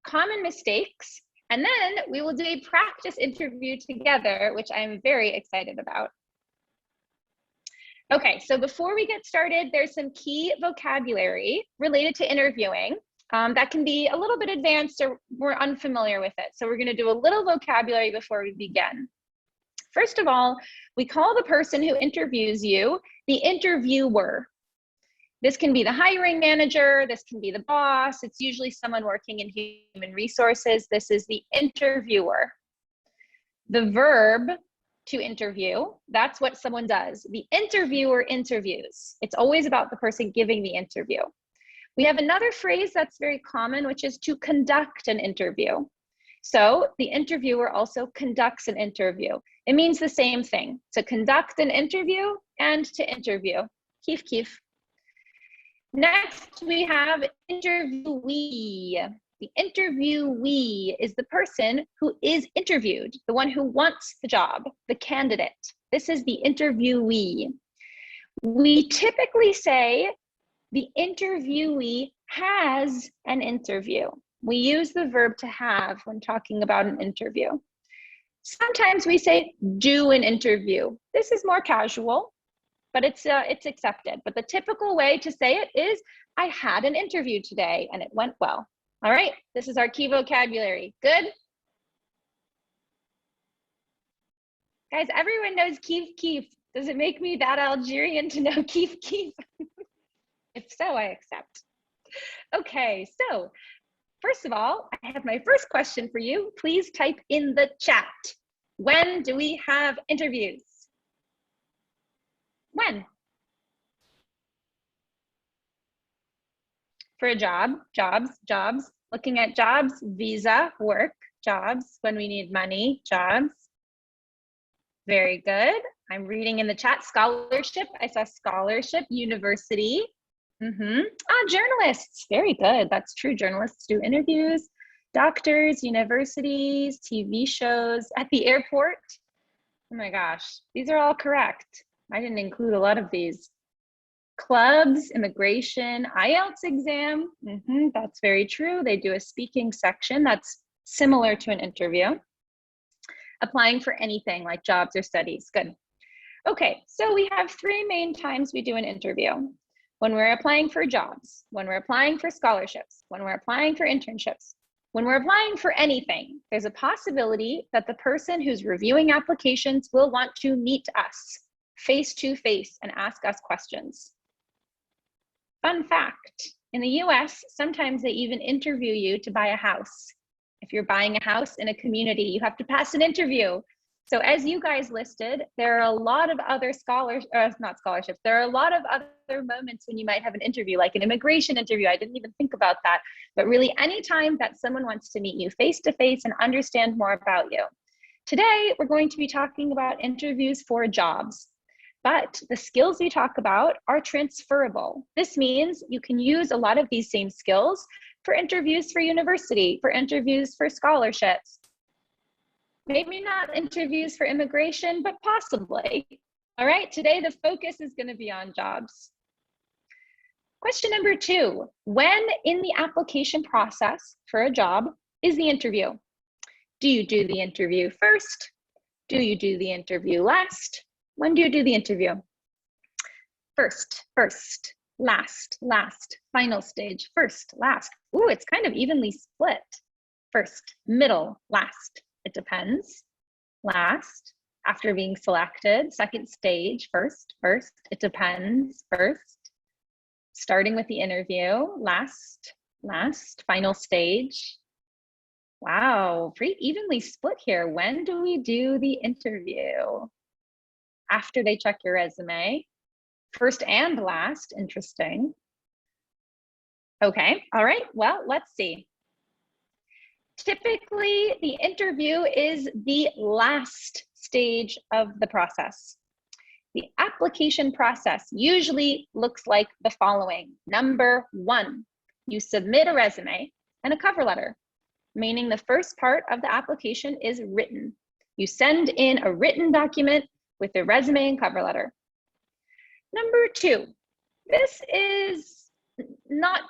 common mistakes, and then we will do a practice interview together, which I'm very excited about. Okay, so before we get started, there's some key vocabulary related to interviewing that can be a little bit advanced or we're unfamiliar with it. So we're going to do a little vocabulary before we begin. First of all, we call the person who interviews you the interviewer. This can be the hiring manager, this can be the boss, it's usually someone working in human resources. This is the interviewer. The verb to interview, that's what someone does. The interviewer interviews. It's always about the person giving the interview. We have another phrase that's very common, which is to conduct an interview. So the interviewer also conducts an interview. It means the same thing, to conduct an interview and to interview. Keef, keef. Next, we have interviewee. The interviewee is the person who is interviewed, the one who wants the job, the candidate. This is the interviewee. We typically say the interviewee has an interview. We use the verb to have when talking about an interview. Sometimes we say do an interview. This is more casual, but it's accepted. But the typical way to say it is, I had an interview today and it went well. All right, this is our key vocabulary. Good? Guys, everyone knows keef, keef. Does it make me that Algerian to know keef, keef? If so, I accept. Okay, so first of all, I have my first question for you. Please type in the chat. When do we have interviews? When? For a job, jobs, looking at jobs, visa, work, jobs, when we need money, jobs. Very good. I'm reading in the chat, scholarship. I saw scholarship, university. Journalists, very good. That's true. Journalists do interviews, doctors, universities, TV shows, at the airport. Oh my gosh, these are all correct. I didn't include a lot of these. Clubs, immigration, IELTS exam. That's very true. They do a speaking section that's similar to an interview. Applying for anything like jobs or studies. Good. Okay, so we have three main times we do an interview. When we're applying for jobs, when we're applying for scholarships, when we're applying for internships, when we're applying for anything, there's a possibility that the person who's reviewing applications will want to meet us face to face and ask us questions. Fun fact, in the US, sometimes they even interview you to buy a house. If you're buying a house in a community, you have to pass an interview. So as you guys listed, there are a lot of other not scholarships, there are a lot of other moments when you might have an interview, like an immigration interview. I didn't even think about that. But really anytime that someone wants to meet you face to face and understand more about you. Today, we're going to be talking about interviews for jobs. But the skills we talk about are transferable. This means you can use a lot of these same skills for interviews for university, for interviews for scholarships. Maybe not interviews for immigration, but possibly. All right, today the focus is going to be on jobs. Question number 2, when in the application process for a job is the interview? Do you do the interview first? Do you do the interview last? When do you do the interview? First, last, final stage, first, last. Ooh, it's kind of evenly split. First, middle, last. It depends. Last, after being selected. Second stage, first, it depends, first. Starting with the interview, last, final stage. Wow, pretty evenly split here. When do we do the interview? After they check your resume. First and last, interesting. Okay, all right, well, let's see. Typically, the interview is the last stage of the process. The application process usually looks like the following. Number 1, you submit a resume and a cover letter, meaning the first part of the application is written. You send in a written document with a resume and cover letter. Number 2, this is not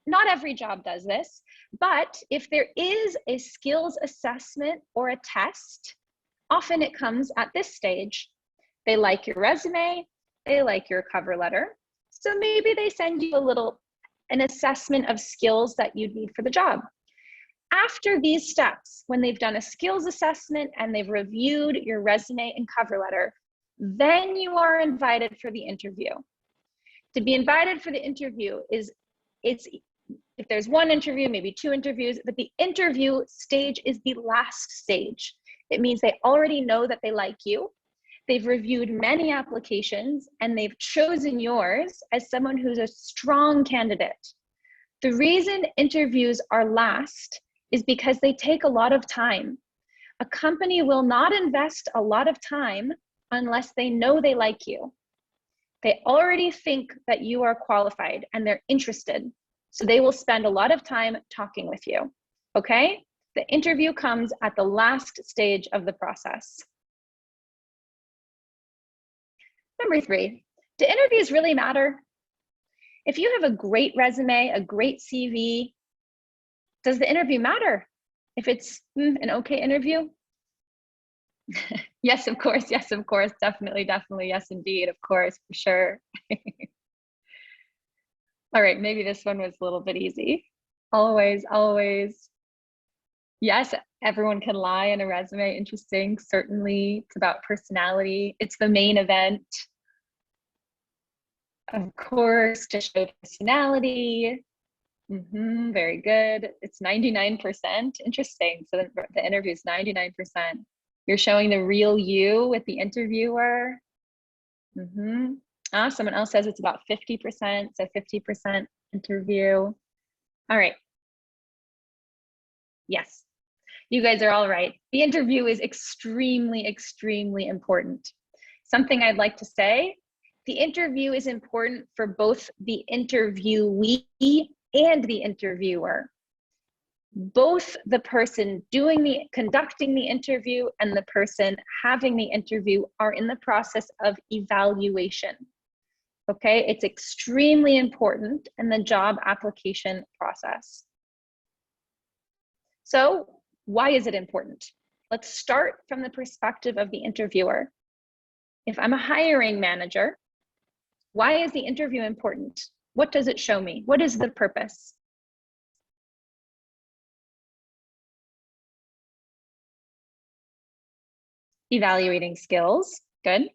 not every job does this, but if there is a skills assessment or a test, often it comes at this stage. They like your resume, they like your cover letter, so maybe they send you an assessment of skills that you need for the job. After these steps, when they've done a skills assessment and they've reviewed your resume and cover letter, then you are invited for the interview. To be invited for the interview if there's one interview, maybe two interviews, but the interview stage is the last stage. It means they already know that they like you. They've reviewed many applications and they've chosen yours as someone who's a strong candidate. The reason interviews are last is because they take a lot of time. A company will not invest a lot of time unless they know they like you. They already think that you are qualified and they're interested. So they will spend a lot of time talking with you, okay? The interview comes at the last stage of the process. Number 3, do interviews really matter? If you have a great resume, a great CV, does the interview matter? If it's an okay interview? Yes, of course, definitely, yes, indeed, of course, for sure. All right, maybe this one was a little bit easy. Always. Yes, everyone can lie in a resume, interesting, certainly. It's about personality. It's the main event. Of course, to show personality. Very good. It's 99%. Interesting. So the interview is 99%. You're showing the real you with the interviewer. Someone else says it's about 50%. So 50% interview. All right. Yes, you guys are all right. The interview is extremely important. Something I'd like to say, the interview is important for both the interviewee and the interviewer. Both the person conducting the interview and the person having the interview are in the process of evaluation. Okay, it's extremely important in the job application process. So why is it important? Let's start from the perspective of the interviewer. If I'm a hiring manager, why is the interview important? What does it show me? What is the purpose? Evaluating skills, good.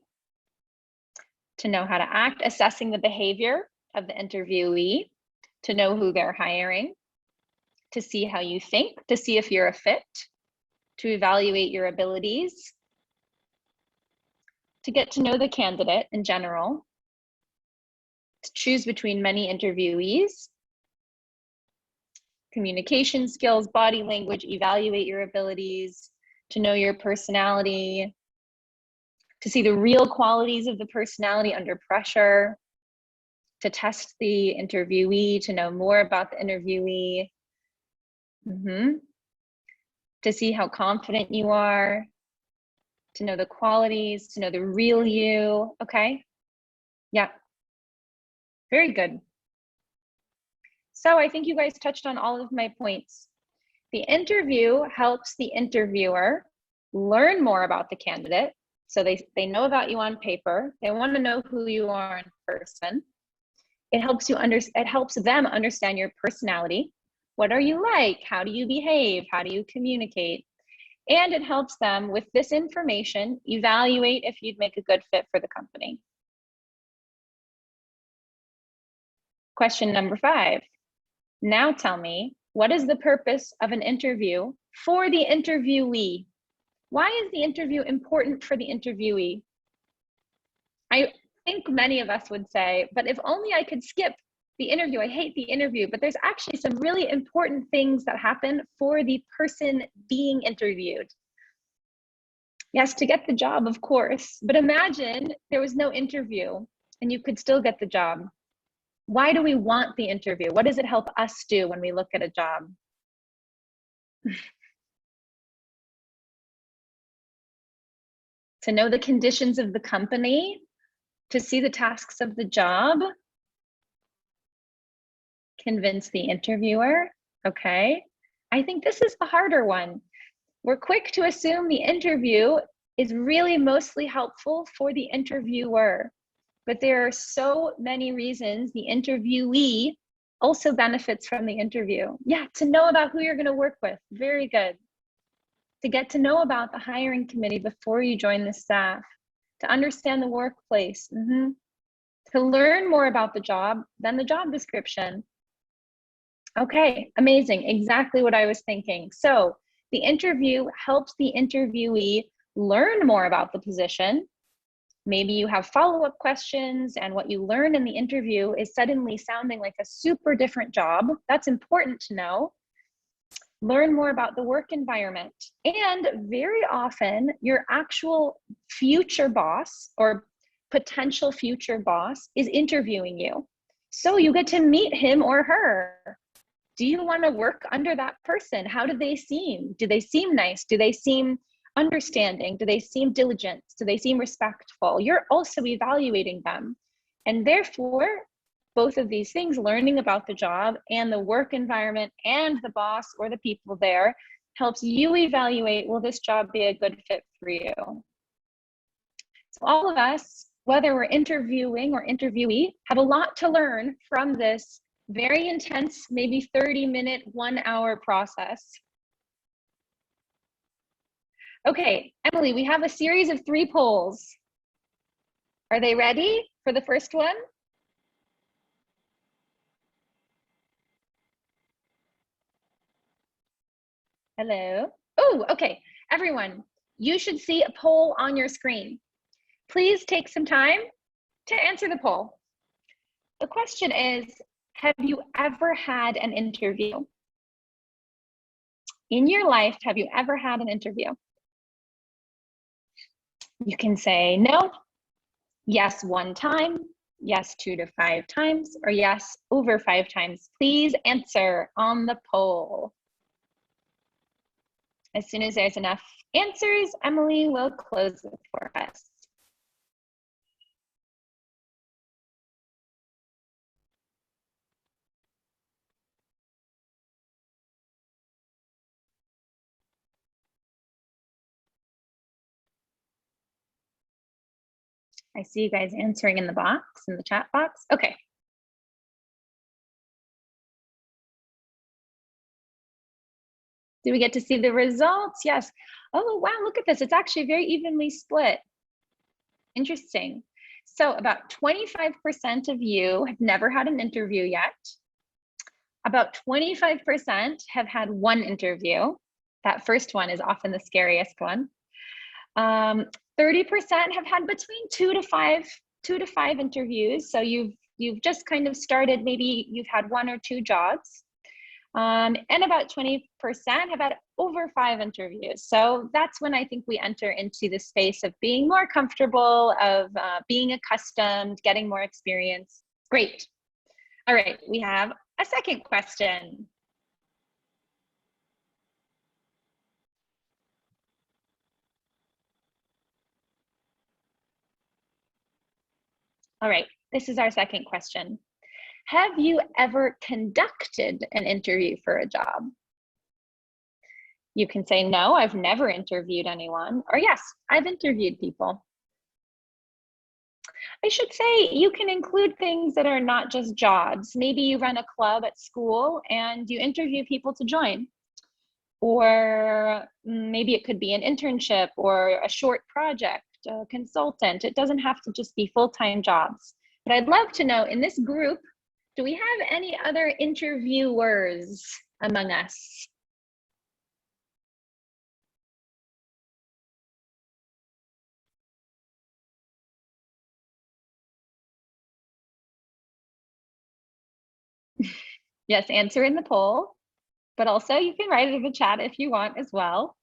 To know how to act, assessing the behavior of the interviewee, to know who they're hiring, to see how you think, to see if you're a fit, to evaluate your abilities, to get to know the candidate in general, to choose between many interviewees, communication skills, body language, evaluate your abilities, to know your personality, to see the real qualities of the personality under pressure, to test the interviewee, to know more about the interviewee, to see how confident you are, to know the qualities, to know the real you, okay? Yeah, very good. So I think you guys touched on all of my points. The interview helps the interviewer learn more about the candidate. So they know about you on paper. They want to know who you are in person. It helps them understand your personality. What are you like? How do you behave? How do you communicate? And it helps them, with this information, evaluate if you'd make a good fit for the company. Question number 5. Now tell me, what is the purpose of an interview for the interviewee? Why is the interview important for the interviewee? I think many of us would say, but if only I could skip the interview. I hate the interview, but there's actually some really important things that happen for the person being interviewed. Yes, to get the job, of course, but imagine there was no interview and you could still get the job. Why do we want the interview? What does it help us do when we look at a job? To know the conditions of the company, to see the tasks of the job, Convince the interviewer. Okay. I think this is the harder one. We're quick to assume the interview is really mostly helpful for the interviewer, but there are so many reasons the interviewee also benefits from the interview. Yeah, to know about who you're going to work with. Very good. To get to know about the hiring committee before you join the staff. To understand the workplace. To learn more about the job than the job description. Okay, amazing. Exactly what I was thinking. So the interview helps the interviewee learn more about the position. Maybe you have follow-up questions and what you learn in the interview is suddenly sounding like a super different job. That's important to know. Learn more about the work environment. And very often your actual future boss or potential future boss is interviewing you. So you get to meet him or her. Do you want to work under that person? How do they seem? Do they seem nice? Do they seem understanding? Do they seem diligent? Do they seem respectful? You're also evaluating them. And therefore, both of these things, learning about the job and the work environment and the boss or the people there, helps you evaluate, will this job be a good fit for you? So all of us, whether we're interviewing or interviewee, have a lot to learn from this very intense, maybe 30-minute, 1-hour process. Okay, Emily, we have a series of 3 polls. Are they ready for the first one? Hello? Oh, okay. Everyone, you should see a poll on your screen. Please take some time to answer the poll. The question is, have you ever had an interview? In your life, have you ever had an interview? You can say no, yes 1 time, yes 2 to 5 times, or yes over 5 times. Please answer on the poll. As soon as there's enough answers, Emily will close it for us. I see you guys answering in the box, in the chat box. Okay. Do we get to see the results? Yes. Oh, wow, look at this. It's actually very evenly split. Interesting. So about 25% of you have never had an interview yet. About 25% have had 1 interview. That first one is often the scariest one. 30% have had between 2 to 5 interviews. So you've just kind of started, maybe you've had 1 or 2 jobs. And about 20% have had over 5 interviews. So that's when I think we enter into the space of being more comfortable, of being accustomed, getting more experience. Great. All right, we have a second question. All right, this is our second question. Have you ever conducted an interview for a job? You can say, no, I've never interviewed anyone, or yes, I've interviewed people. I should say you can include things that are not just jobs. Maybe you run a club at school and you interview people to join. Or maybe it could be an internship or a short project, a consultant. It doesn't have to just be full-time jobs. But I'd love to know, in this group, do we have any other interviewers among us? Yes, answer in the poll, but also you can write it in the chat if you want as well.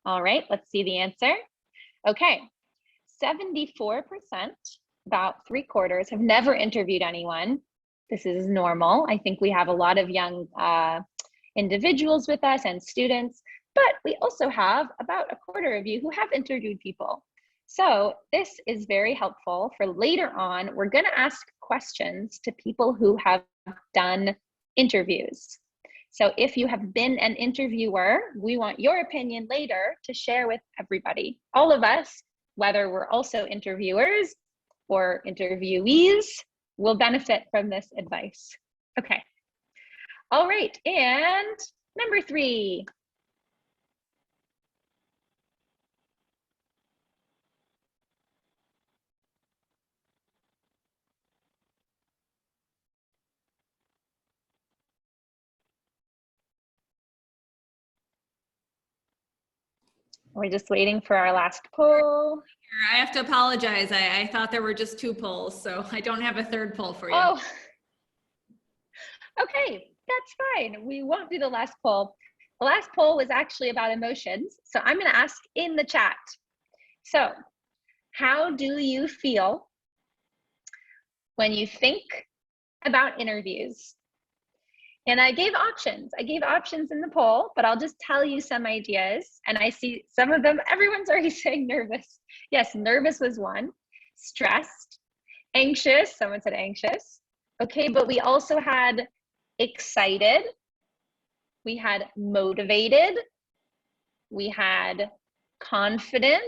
All right, let's see the answer. Okay, 74%, about 3/4, have never interviewed anyone. This is normal. I think we have a lot of young individuals with us and students, but we also have about 1/4 of you who have interviewed people. So this is very helpful for later on. We're going to ask questions to people who have done interviews. So if you have been an interviewer, we want your opinion later to share with everybody. All of us, whether we're also interviewers or interviewees, will benefit from this advice. Okay. All right. And number 3. We're just waiting for our last poll. I have to apologize. I thought there were just 2 polls, so I don't have a 3rd poll for you. Oh, okay, that's fine. We won't do the last poll. The last poll was actually about emotions. So I'm going to ask in the chat. So how do you feel when you think about interviews? And I gave options. I gave options in the poll, but I'll just tell you some ideas. And I see some of them, everyone's already saying nervous. Yes, nervous was one. Stressed, anxious, someone said anxious. Okay, but we also had excited. We had motivated. We had confident,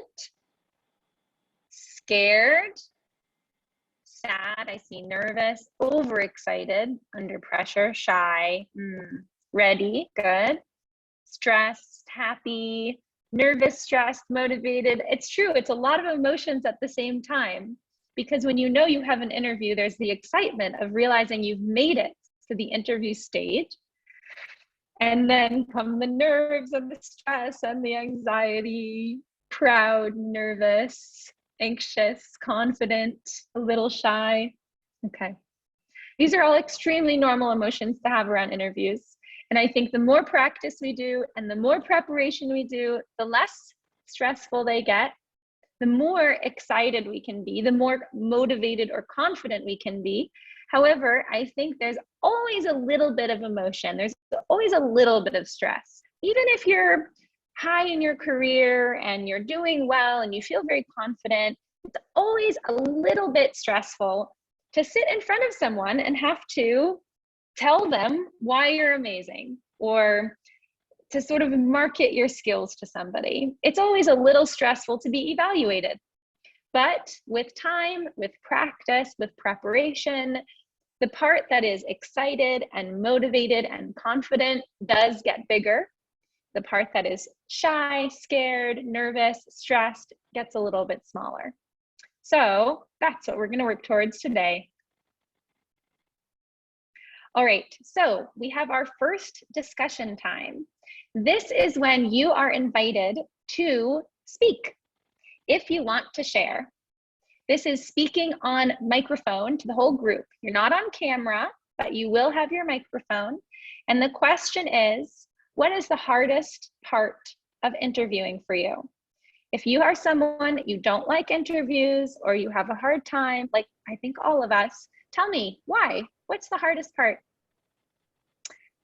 scared, sad, I see nervous, overexcited, under pressure, shy, ready, good, stressed, happy, nervous, stressed, motivated. It's true, it's a lot of emotions at the same time, because when you know you have an interview, there's the excitement of realizing you've made it to the interview stage. And then come the nerves and the stress and the anxiety, proud, nervous, anxious, confident, a little shy. Okay. These are all extremely normal emotions to have around interviews. And I think the more practice we do and the more preparation we do, the less stressful they get, the more excited we can be, the more motivated or confident we can be. However, I think there's always a little bit of emotion. There's always a little bit of stress. Even if you're high in your career and you're doing well and you feel very confident, it's always a little bit stressful to sit in front of someone and have to tell them why you're amazing, or to sort of market your skills to somebody. It's always a little stressful to be evaluated. But with time, with practice, with preparation, the part that is excited and motivated and confident does get bigger. The part that is shy, scared, nervous, stressed gets a little bit smaller. So that's what we're going to work towards today. All right, so we have our first discussion time. This is when you are invited to speak if you want to share. This is speaking on microphone to the whole group. You're not on camera, but you will have your microphone. And the question is, what is the hardest part of interviewing for you? If you are someone you don't like interviews or you have a hard time, like I think all of us, tell me why. What's the hardest part?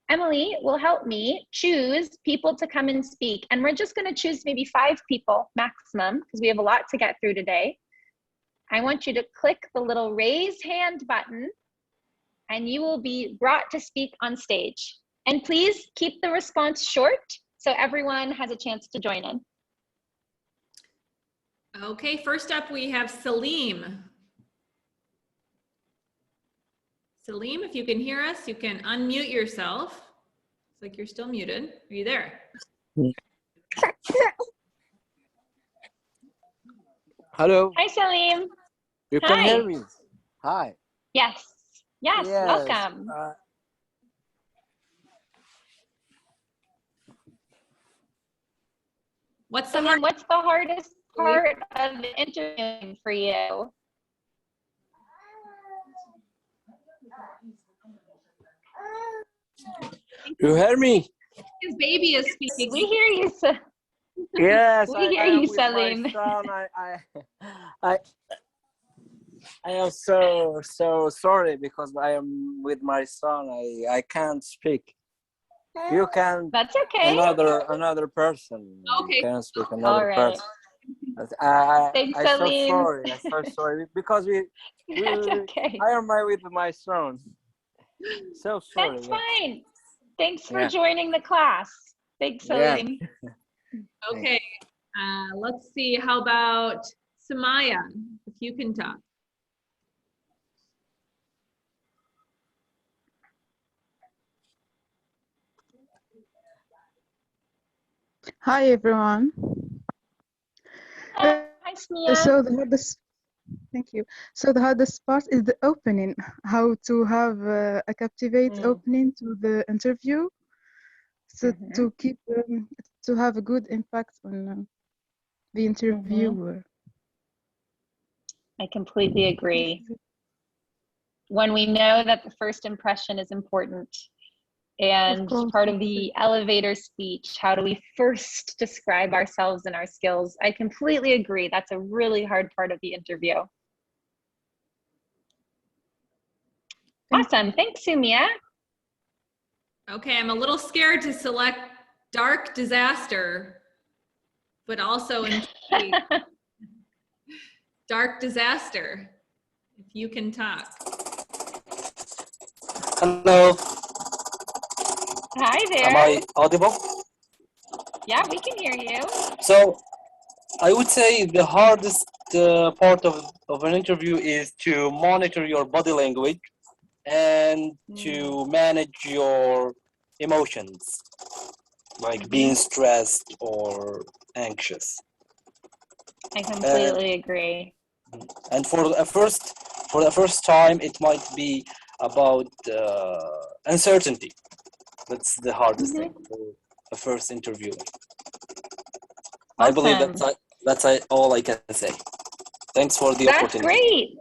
Emily will help me choose people to come and speak. And we're just going to choose maybe 5 people maximum because we have a lot to get through today. I want you to click the little raise hand button and you will be brought to speak on stage. And please keep the response short so everyone has a chance to join in. Okay, first up we have Salim. Salim, if you can hear us, you can unmute yourself. It's like you're still muted. Are you there? Hello. Hi, Salim. You Hi. can hear me? Hi. Yes. Yes, welcome. What's the hardest part of interviewing for you? You hear me? His baby is speaking. We hear you, Yes, we hear you, Salim. I am so sorry because I am with my son. I can't speak. You can. That's okay. Another person. Okay. You can speak another person. Thanks, I so Salim. sorry. I so sorry because That's okay. I am with my son. So sorry. That's Yeah. fine. Thanks for Yeah. joining the class. Thanks, Yeah. Salim. Okay, let's see. How about Samaya, if you can talk? Hi everyone. Hi, Smia. So the hardest, thank you. So the hardest part is the opening. How to have a captivate opening to the interview, so to keep to have a good impact on the interviewer. I completely agree. When we know that the first impression is important, and part of the elevator speech, how do we first describe ourselves and our skills? I completely agree. That's a really hard part of the interview. Awesome. Thanks, Sumia. Okay, I'm a little scared to select dark disaster, but also intrigued. Dark disaster, if you can talk. Hello. Hi there. Am I audible? Yeah, we can hear you. So I would say the hardest part of an interview is to monitor your body language and to manage your emotions, like being stressed or anxious. I completely agree. And for the first time, it might be about uncertainty. That's the hardest thing for the first interview. I believe that's all I can say. Thanks for the opportunity. That's great.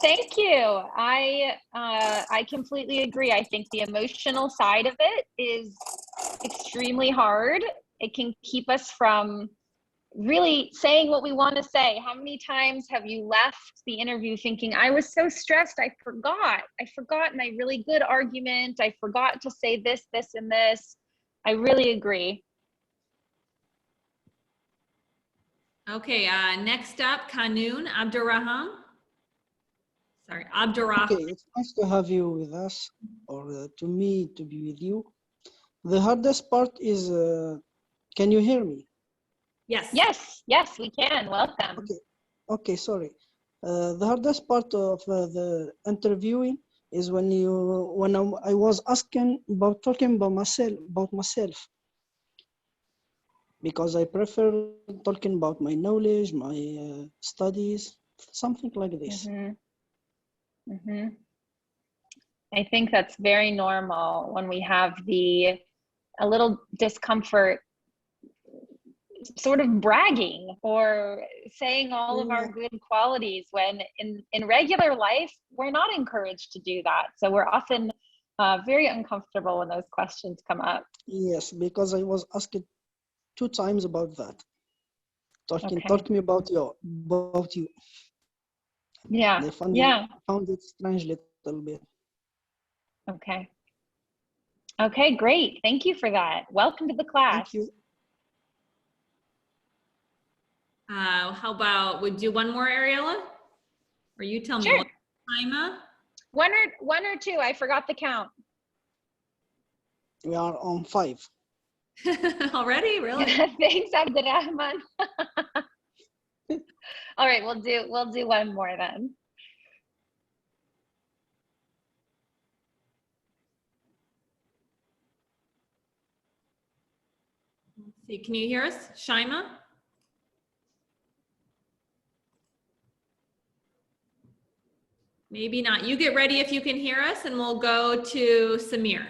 Thank you. I completely agree. I think the emotional side of it is extremely hard. It can keep us from really saying what we want to say. How many times have you left the interview thinking, I was so stressed, I forgot my really good argument. I forgot to say this, this, and this. I really agree. Okay, next up, Kanoon Abdurrahman. Sorry, Abdurrahman. Okay, it's nice to have you with us, or to me to be with you. The hardest part is, can you hear me? Yes. Yes, yes, we can. Welcome. Okay, sorry. The hardest part of the interviewing is when I was asking about talking about myself, because I prefer talking about my knowledge, my studies, something like this. I think that's very normal when we have a little discomfort sort of bragging or saying all of our good qualities, when in regular life we're not encouraged to do that, so we're often very uncomfortable when those questions come up. Yes, because I was asked 2 times about that. Talk me about you. Yeah. They found it strange little bit. Okay, great. Thank you for that. Welcome to the class. Thank you. How about, would you do one more, Ariella? Or you tell me. Sure. Time? One or two. I forgot the count. We are on 5. Already? Really? Thanks, Abdurrahman. All right, we'll do one more then. Let's see, can you hear us, Shaima? Maybe not. You get ready if you can hear us, and we'll go to Samir.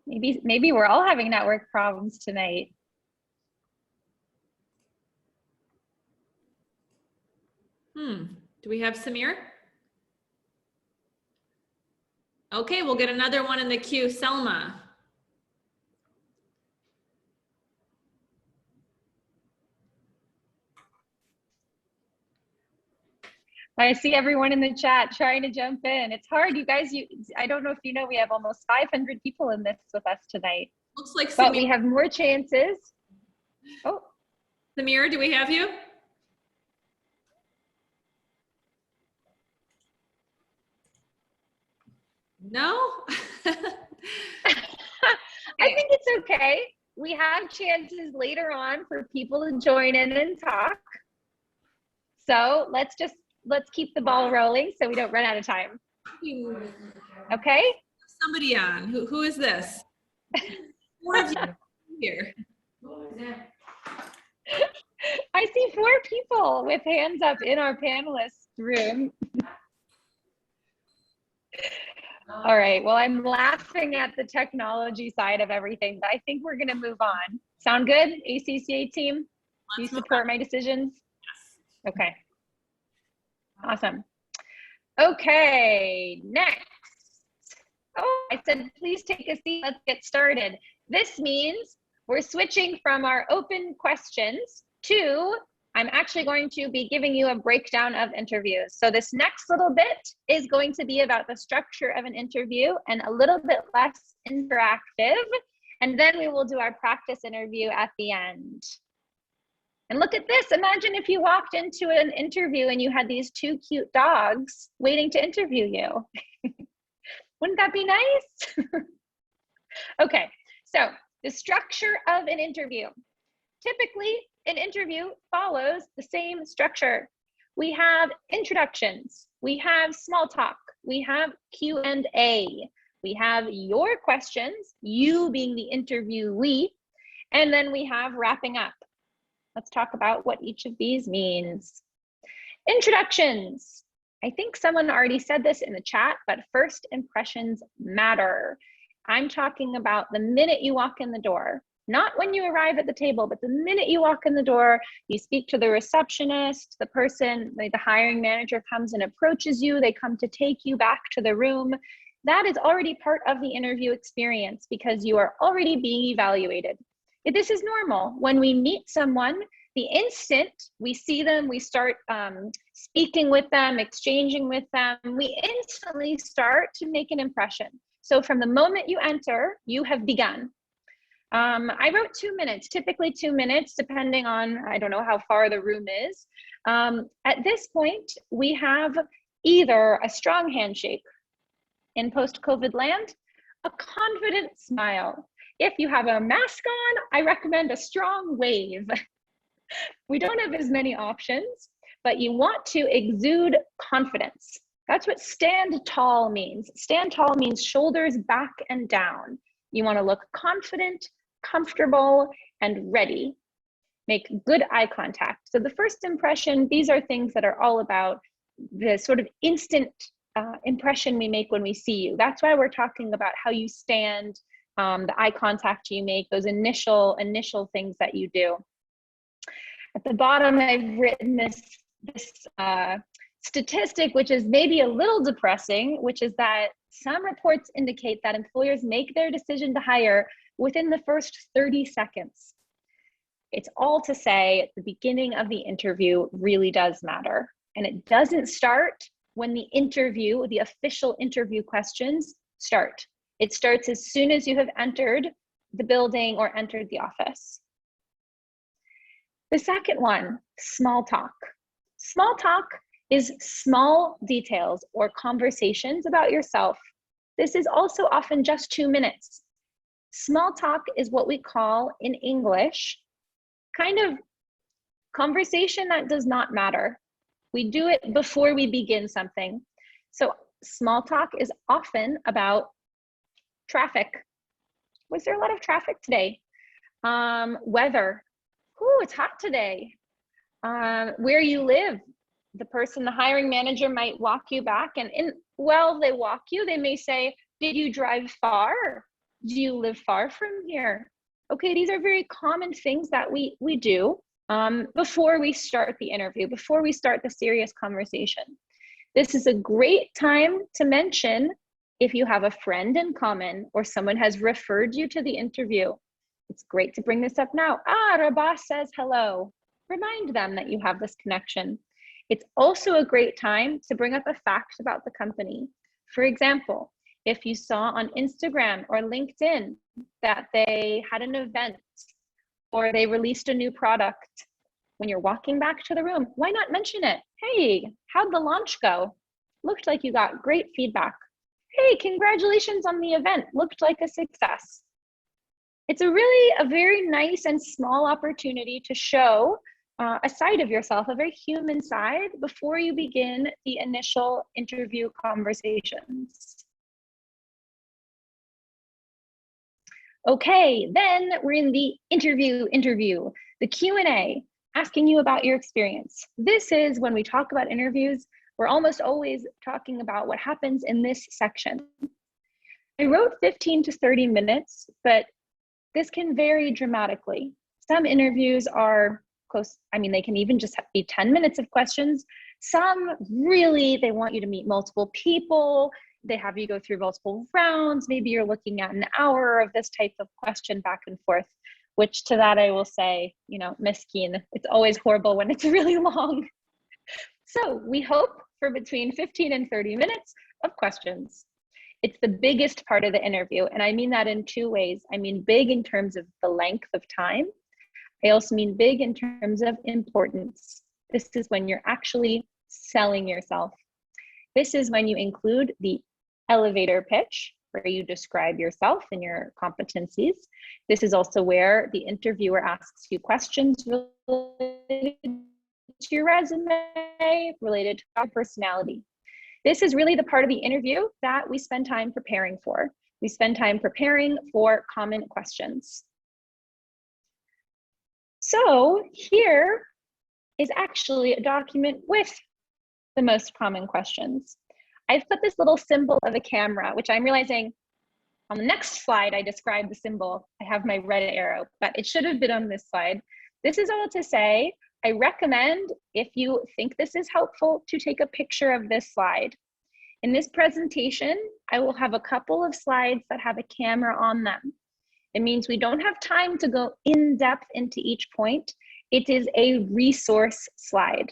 Maybe we're all having network problems tonight. Do we have Samir? Okay, we'll get another one in the queue. Selma. I see everyone in the chat trying to jump in. It's hard, you guys. I don't know if you know, we have almost 500 people in this with us tonight. Looks like But Samir. we have more chances. Oh, Samir, do we have you? No? I think it's okay. We have chances later on for people to join in and talk. So let's keep the ball rolling so we don't run out of time. Okay? Somebody on. Who is this? Four of you here. I see 4 people with hands up in our panelists room. All right, well, I'm laughing at the technology side of everything, but I think we're gonna move on. Sound good, ACCA team? Do you support my decisions? Yes. Okay. Awesome. Okay, next. Oh, I said, please take a seat, let's get started. This means we're switching from our open questions to, I'm actually going to be giving you a breakdown of interviews. So this next little bit is going to be about the structure of an interview and a little bit less interactive. And then we will do our practice interview at the end. And look at this. Imagine if you walked into an interview and you had these 2 cute dogs waiting to interview you. Wouldn't that be nice? Okay, so the structure of an interview. Typically, an interview follows the same structure. We have introductions, we have small talk, we have Q&A, we have your questions, you being the interviewee, and then we have wrapping up. Let's talk about what each of these means. Introductions. I think someone already said this in the chat, but first impressions matter. I'm talking about the minute you walk in the door, not when you arrive at the table, but the minute you walk in the door, you speak to the receptionist, the person, like the hiring manager comes and approaches you, they come to take you back to the room. That is already part of the interview experience because you are already being evaluated. This is normal. When we meet someone, the instant we see them, we start speaking with them, exchanging with them, we instantly start to make an impression. So from the moment you enter, you have begun. I wrote 2 minutes, typically 2 minutes, depending on, I don't know how far the room is. At this point, we have either a strong handshake in post-COVID land, a confident smile. If you have a mask on, I recommend a strong wave. We don't have as many options, but you want to exude confidence. That's what stand tall means. Stand tall means shoulders back and down. You want to look confident, comfortable, and ready. Make good eye contact. So the first impression, these are things that are all about the sort of instant impression we make when we see you. That's why we're talking about how you stand, the eye contact you make, those initial things that you do. At the bottom, I've written this statistic, which is maybe a little depressing, which is that some reports indicate that employers make their decision to hire within the first 30 seconds. It's all to say the beginning of the interview really does matter. And it doesn't start when the interview, the official interview questions start. It starts as soon as you have entered the building or entered the office. The second one, small talk. Small talk is small details or conversations about yourself. This is also often just 2 minutes. Small talk is what we call in English kind of conversation that does not matter. We do it before we begin something. So small talk is often about traffic. Was there a lot of traffic today? Weather. Ooh, it's hot today. Where you live. The hiring manager might walk you back, and while they walk you, they may say, did you drive far? Do you live far from here? Okay, these are very common things that we do before we start the interview, before we start the serious conversation. This is a great time to mention if you have a friend in common or someone has referred you to the interview. It's great to bring this up now. Rabah says hello. Remind them that you have this connection. It's also a great time to bring up a fact about the company. For example, if you saw on Instagram or LinkedIn that they had an event or they released a new product, when you're walking back to the room, why not mention it? Hey, how'd the launch go? Looked like you got great feedback. Hey, congratulations on the event. Looked like a success. It's a very nice and small opportunity to show a side of yourself, a very human side, before you begin the initial interview conversations. Okay, then we're in the interview, the Q&A, asking you about your experience. This is when we talk about interviews, we're almost always talking about what happens in this section. I wrote 15 to 30 minutes, but this can vary dramatically. Some interviews are close, I mean, they can even just be 10 minutes of questions. Some really, they want you to meet multiple people. They have you go through multiple rounds. Maybe you're looking at an hour of this type of question back and forth, which to that I will say, you know, miskeen, it's always horrible when it's really long. So we hope for between 15 and 30 minutes of questions. It's the biggest part of the interview, and I mean that in two ways. I mean big in terms of the length of time. I also mean big in terms of importance. This is when you're actually selling yourself. This is when you include the elevator pitch, where you describe yourself and your competencies. This is also where the interviewer asks you questions related to your resume, related to your personality. This is really the part of the interview that we spend time preparing for. We spend time preparing for common questions. So here is actually a document with the most common questions. I've put this little symbol of a camera, which I'm realizing on the next slide, I describe the symbol. I have my red arrow, but it should have been on this slide. This is all to say, I recommend, if you think this is helpful, to take a picture of this slide. In this presentation, I will have a couple of slides that have a camera on them. It means we don't have time to go in depth into each point. It is a resource slide.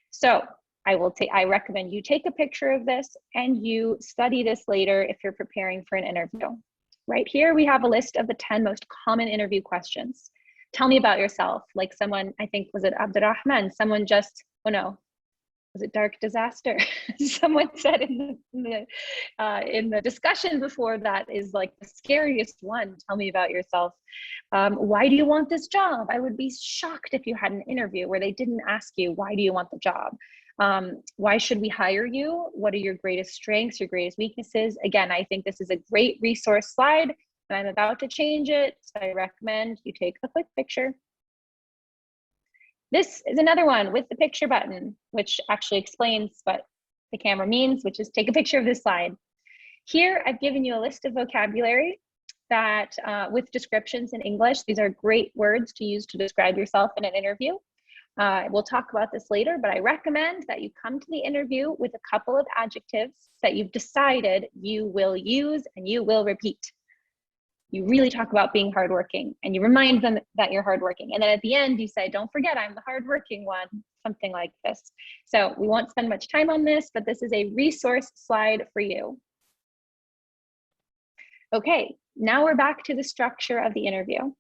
So I recommend you take a picture of this and you study this later if you're preparing for an interview. Right here, we have a list of the 10 most common interview questions. Tell me about yourself. Like someone, I think, was it Abdurrahman? Someone just, oh no, was it Dark Disaster? Someone said in the discussion before that is like the scariest one. Tell me about yourself. Why do you want this job? I would be shocked if you had an interview where they didn't ask you, why do you want the job? Why should we hire you? What are your greatest strengths, your greatest weaknesses? Again, I think this is a great resource slide, and I'm about to change it, so I recommend you take a quick picture. This is another one with the picture button, which actually explains what the camera means, which is take a picture of this slide. Here, I've given you a list of vocabulary that with descriptions in English. These are great words to use to describe yourself in an interview. We'll talk about this later, but I recommend that you come to the interview with a couple of adjectives that you've decided you will use and you will repeat. You really talk about being hardworking and you remind them that you're hardworking. And then at the end, you say, don't forget, I'm the hardworking one, something like this. So we won't spend much time on this, but this is a resource slide for you. Okay, now we're back to the structure of the interview.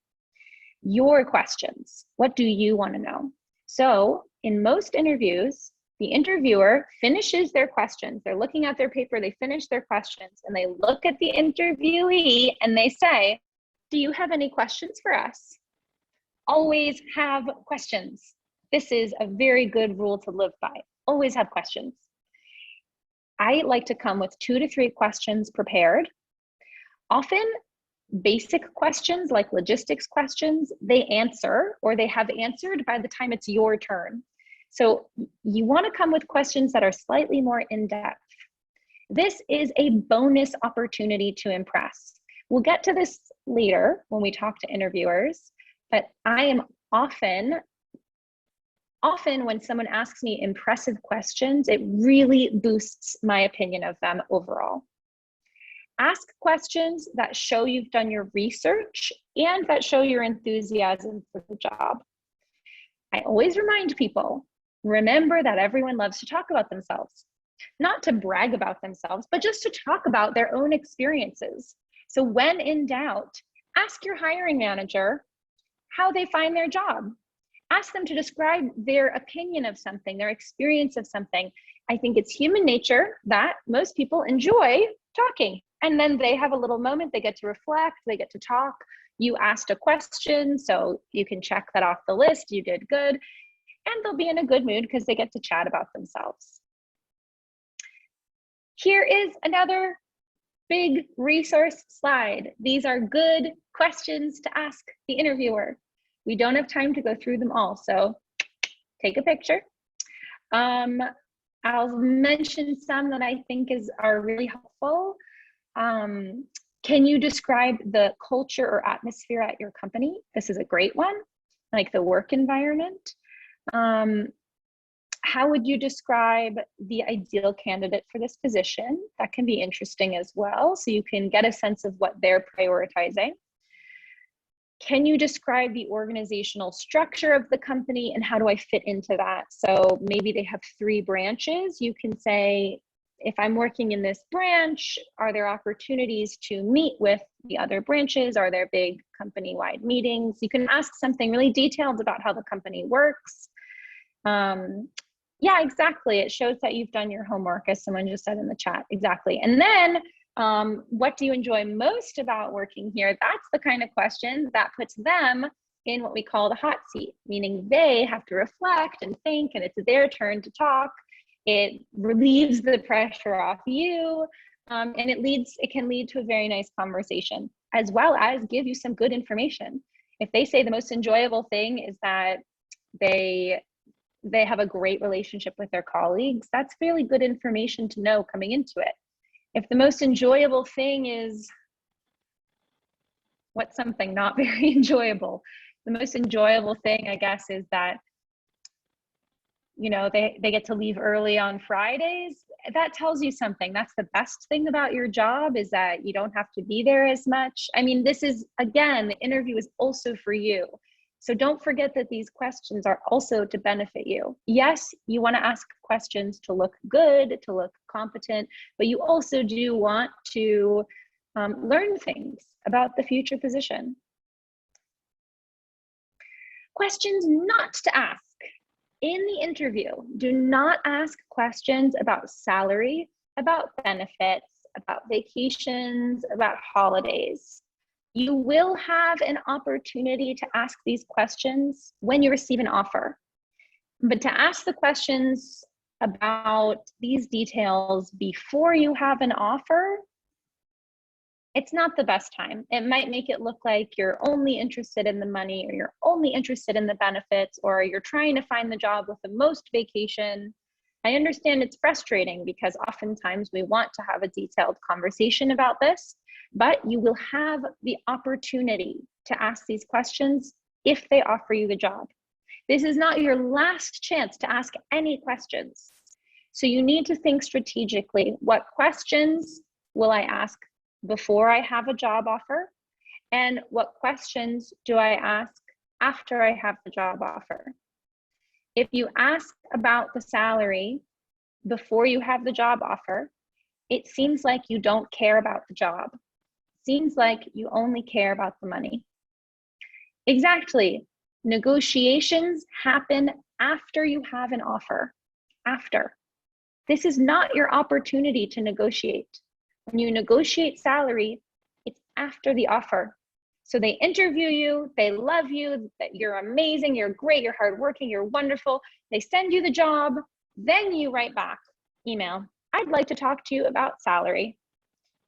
Your questions, what do you want to know? So in most interviews, the interviewer finishes their questions. They're looking at their paper, they finish their questions, and they look at the interviewee and they say, do you have any questions for us? Always have questions. This is a very good rule to live by. Always have questions. I like to come with 2 to 3 questions prepared. Often, basic questions like logistics questions, they answer or they have answered by the time it's your turn. So you want to come with questions that are slightly more in-depth. This is a bonus opportunity to impress. We'll get to this later when we talk to interviewers, but I am often when someone asks me impressive questions, it really boosts my opinion of them overall. Ask questions that show you've done your research and that show your enthusiasm for the job. I always remind people, Remember that everyone loves to talk about themselves, not to brag about themselves, but just to talk about their own experiences. So when in doubt, ask your hiring manager how they find their job. Ask them to describe their opinion of something, their experience of something. I think it's human nature that most people enjoy talking, and then they have a little moment, they get to reflect, they get to talk. You asked a question, so you can check that off the list, you did good, and they'll be in a good mood because they get to chat about themselves. Here is another big resource slide. These are good questions to ask the interviewer. We don't have time to go through them all, so take a picture. I'll mention some that I think are really helpful. Can you describe the culture or atmosphere at your company? This is a great one, like the work environment. How would you describe the ideal candidate for this position? That can be interesting as well, so you can get a sense of what they're prioritizing. Can you describe the organizational structure of the company and how do I fit into that? So maybe they have 3 branches. You can say, if I'm working in this branch, are there opportunities to meet with the other branches? Are there big company-wide meetings? You can ask something really detailed about how the company works. Yeah, exactly. It shows that you've done your homework, as someone just said in the chat. Exactly. And then what do you enjoy most about working here? That's the kind of question that puts them in what we call the hot seat, meaning they have to reflect and think, and it's their turn to talk. It relieves the pressure off you, and it can lead to a very nice conversation, as well as give you some good information. If they say the most enjoyable thing is that they have a great relationship with their colleagues, that's really good information to know coming into it. If the most enjoyable thing is, what's something not very enjoyable? The most enjoyable thing, I guess, is that, you know, they get to leave early on Fridays. That tells you something. That's the best thing about your job, is that you don't have to be there as much. I mean, this is, again, the interview is also for you. So don't forget that these questions are also to benefit you. Yes, you want to ask questions to look good, to look competent, but you also do want to learn things about the future position. Questions not to ask in the interview. Do not ask questions about salary, about benefits, about vacations, about holidays. You will have an opportunity to ask these questions when you receive an offer. But to ask the questions about these details before you have an offer, it's not the best time. It might make it look like you're only interested in the money, or you're only interested in the benefits, or you're trying to find the job with the most vacation. I understand it's frustrating because oftentimes we want to have a detailed conversation about this, but you will have the opportunity to ask these questions if they offer you the job. This is not your last chance to ask any questions. So you need to think strategically, what questions will I ask before I have a job offer? And what questions do I ask after I have the job offer? If you ask about the salary before you have the job offer, it seems like you don't care about the job. Seems like you only care about the money. Exactly. Negotiations happen after you have an offer. After. This is not your opportunity to negotiate. When you negotiate salary, it's after the offer. So they interview you, they love you, that you're amazing, you're great, you're hardworking, you're wonderful. They send you the job, then you write back, email, I'd like to talk to you about salary.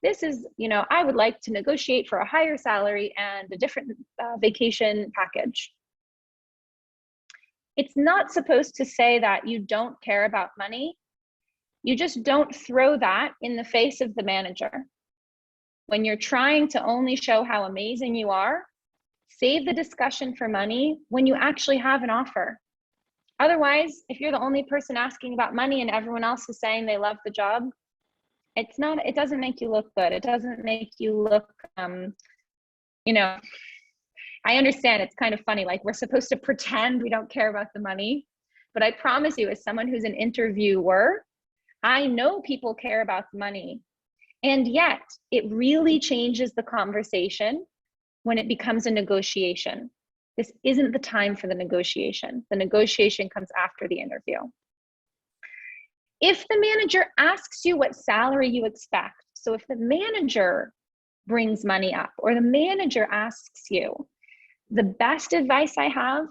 This is, you know, I would like to negotiate for a higher salary and a different vacation package. It's not supposed to say that you don't care about money. You just don't throw that in the face of the manager. When you're trying to only show how amazing you are, save the discussion for money when you actually have an offer. Otherwise, if you're the only person asking about money and everyone else is saying they love the job, it doesn't make you look good. It doesn't make you look, you know, I understand it's kind of funny, like we're supposed to pretend we don't care about the money, But I promise you, as someone who's an interviewer, I know people care about money. And yet it really changes the conversation when it becomes a negotiation. This isn't the time for the negotiation. The negotiation comes after the interview. If the manager asks you what salary you expect, so if the manager brings money up or the manager asks you, the best advice I have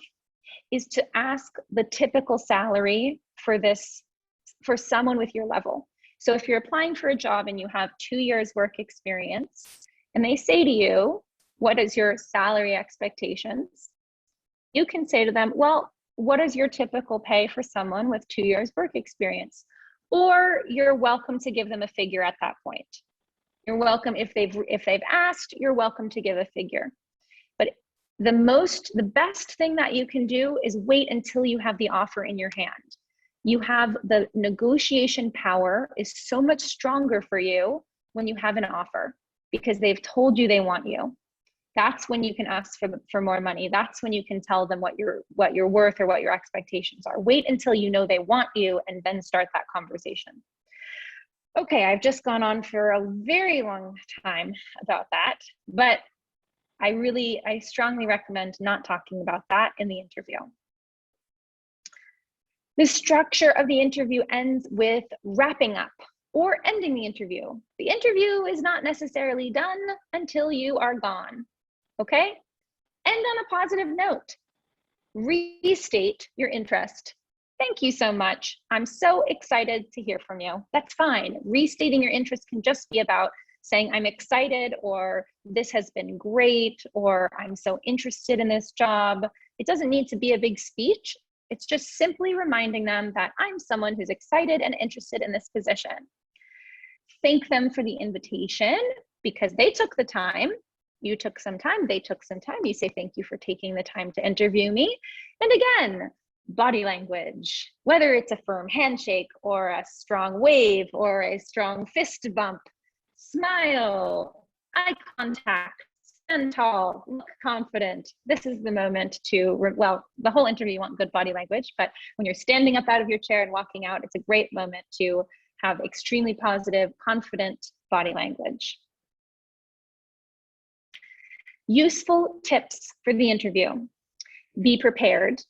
is to ask the typical salary for this, for someone with your level. So if you're applying for a job and you have 2 years work experience and they say to you, what is your salary expectations? You can say to them, well, what is your typical pay for someone with 2 years work experience? Or you're welcome to give them a figure at that point. You're welcome, if they've asked, you're welcome to give a figure. But the best thing that you can do is wait until you have the offer in your hand. You have the negotiation power is so much stronger for you when you have an offer because they've told you they want you. That's when you can ask for more money. That's when you can tell them what you're worth or what your expectations are. Wait until you know they want you and then start that conversation. Okay, I've just gone on for a very long time about that, but I strongly recommend not talking about that in the interview. The structure of the interview ends with wrapping up or ending the interview. The interview is not necessarily done until you are gone, okay? End on a positive note. Restate your interest. Thank you so much. I'm so excited to hear from you. That's fine. Restating your interest can just be about saying, I'm excited, or this has been great, or I'm so interested in this job. It doesn't need to be a big speech. It's just simply reminding them that I'm someone who's excited and interested in this position. Thank them for the invitation because they took the time. You took some time, they took some time. You say, thank you for taking the time to interview me. And again, body language, whether it's a firm handshake or a strong wave or a strong fist bump, smile, eye contact, stand tall, look confident. This is the moment to, well, the whole interview you want good body language, but when you're standing up out of your chair and walking out, it's a great moment to have extremely positive, confident body language. Useful tips for the interview. Be prepared.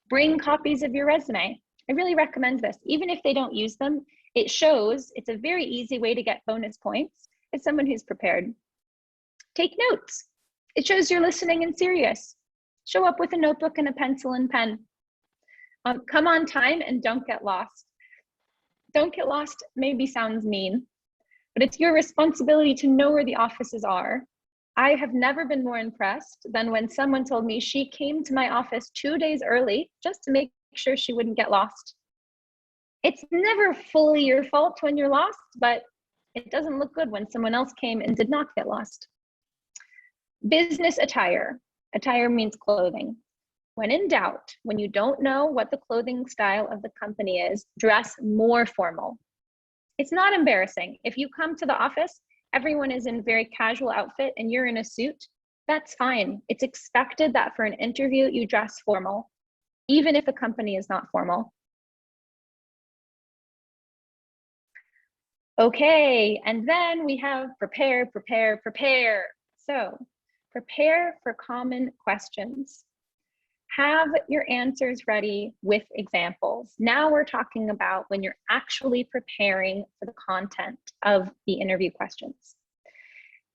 Bring copies of your resume. I really recommend this. Even if they don't use them, it shows it's a very easy way to get bonus points as someone who's prepared. Take notes. It shows you're listening and serious. Show up with a notebook and a pencil and pen. Come on time and don't get lost. Don't get lost maybe sounds mean, but it's your responsibility to know where the offices are. I have never been more impressed than when someone told me she came to my office 2 days early just to make sure she wouldn't get lost. It's never fully your fault when you're lost, but it doesn't look good when someone else came and did not get lost. Business attire. Attire means clothing. When in doubt, when you don't know what the clothing style of the company is, dress more formal. It's not embarrassing. If you come to the office, everyone is in very casual outfit and you're in a suit, that's fine. It's expected that for an interview, you dress formal, even if the company is not formal. Okay, and then we have prepare, prepare, prepare. So prepare for common questions. Have your answers ready with examples. Now we're talking about when you're actually preparing for the content of the interview questions.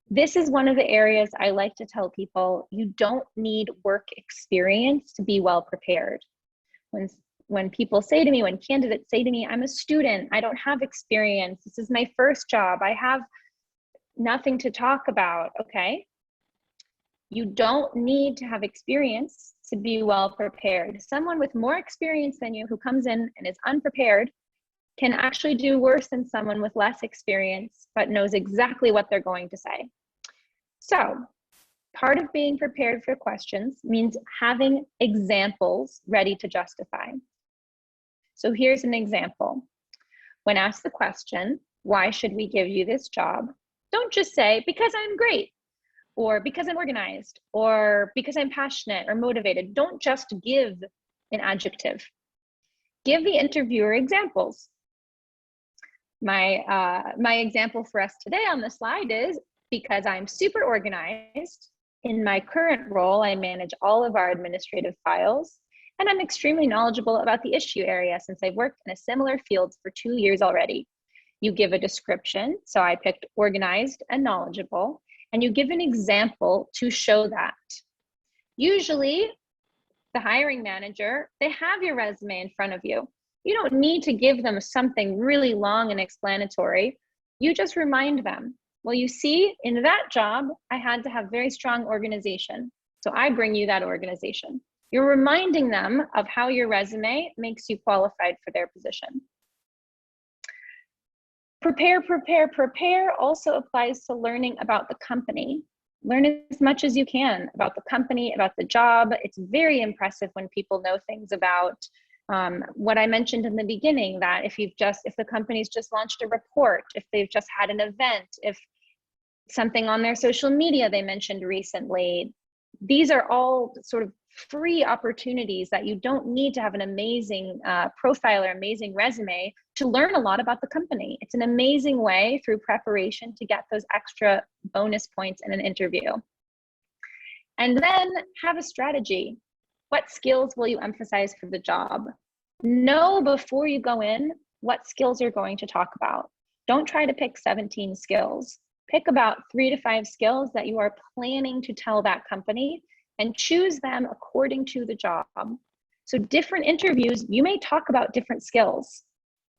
This is one of the areas I like to tell people, you don't need work experience to be well prepared. When people say to me, when candidates say to me, I'm a student, I don't have experience, this is my first job, I have nothing to talk about, okay? You don't need to have experience to be well prepared. Someone with more experience than you who comes in and is unprepared can actually do worse than someone with less experience but knows exactly what they're going to say. So part of being prepared for questions means having examples ready to justify. So here's an example. When asked the question, why should we give you this job? Don't just say, because I'm great, or because I'm organized, or because I'm passionate or motivated. Don't just give an adjective. Give the interviewer examples. My example for us today on the slide is, because I'm super organized, in my current role, I manage all of our administrative files, and I'm extremely knowledgeable about the issue area since I've worked in a similar field for 2 years already. You give a description, so I picked organized and knowledgeable, and you give an example to show that. Usually, the hiring manager, they have your resume in front of you. You don't need to give them something really long and explanatory. You just remind them, well, you see, in that job, I had to have very strong organization. So I bring you that organization. You're reminding them of how your resume makes you qualified for their position. Prepare, prepare, prepare also applies to learning about the company. Learn as much as you can about the company, about the job. It's very impressive when people know things about what I mentioned in the beginning, that if the company's just launched a report, if they've just had an event, if something on their social media they mentioned recently, these are all sort of free opportunities that you don't need to have an amazing profile or amazing resume to learn a lot about the company. It's an amazing way through preparation to get those extra bonus points in an interview. And then have a strategy. What skills will you emphasize for the job? Know before you go in what skills you're going to talk about. Don't try to pick 17 skills. Pick about 3 to 5 skills that you are planning to tell that company, and choose them according to the job. So different interviews, you may talk about different skills.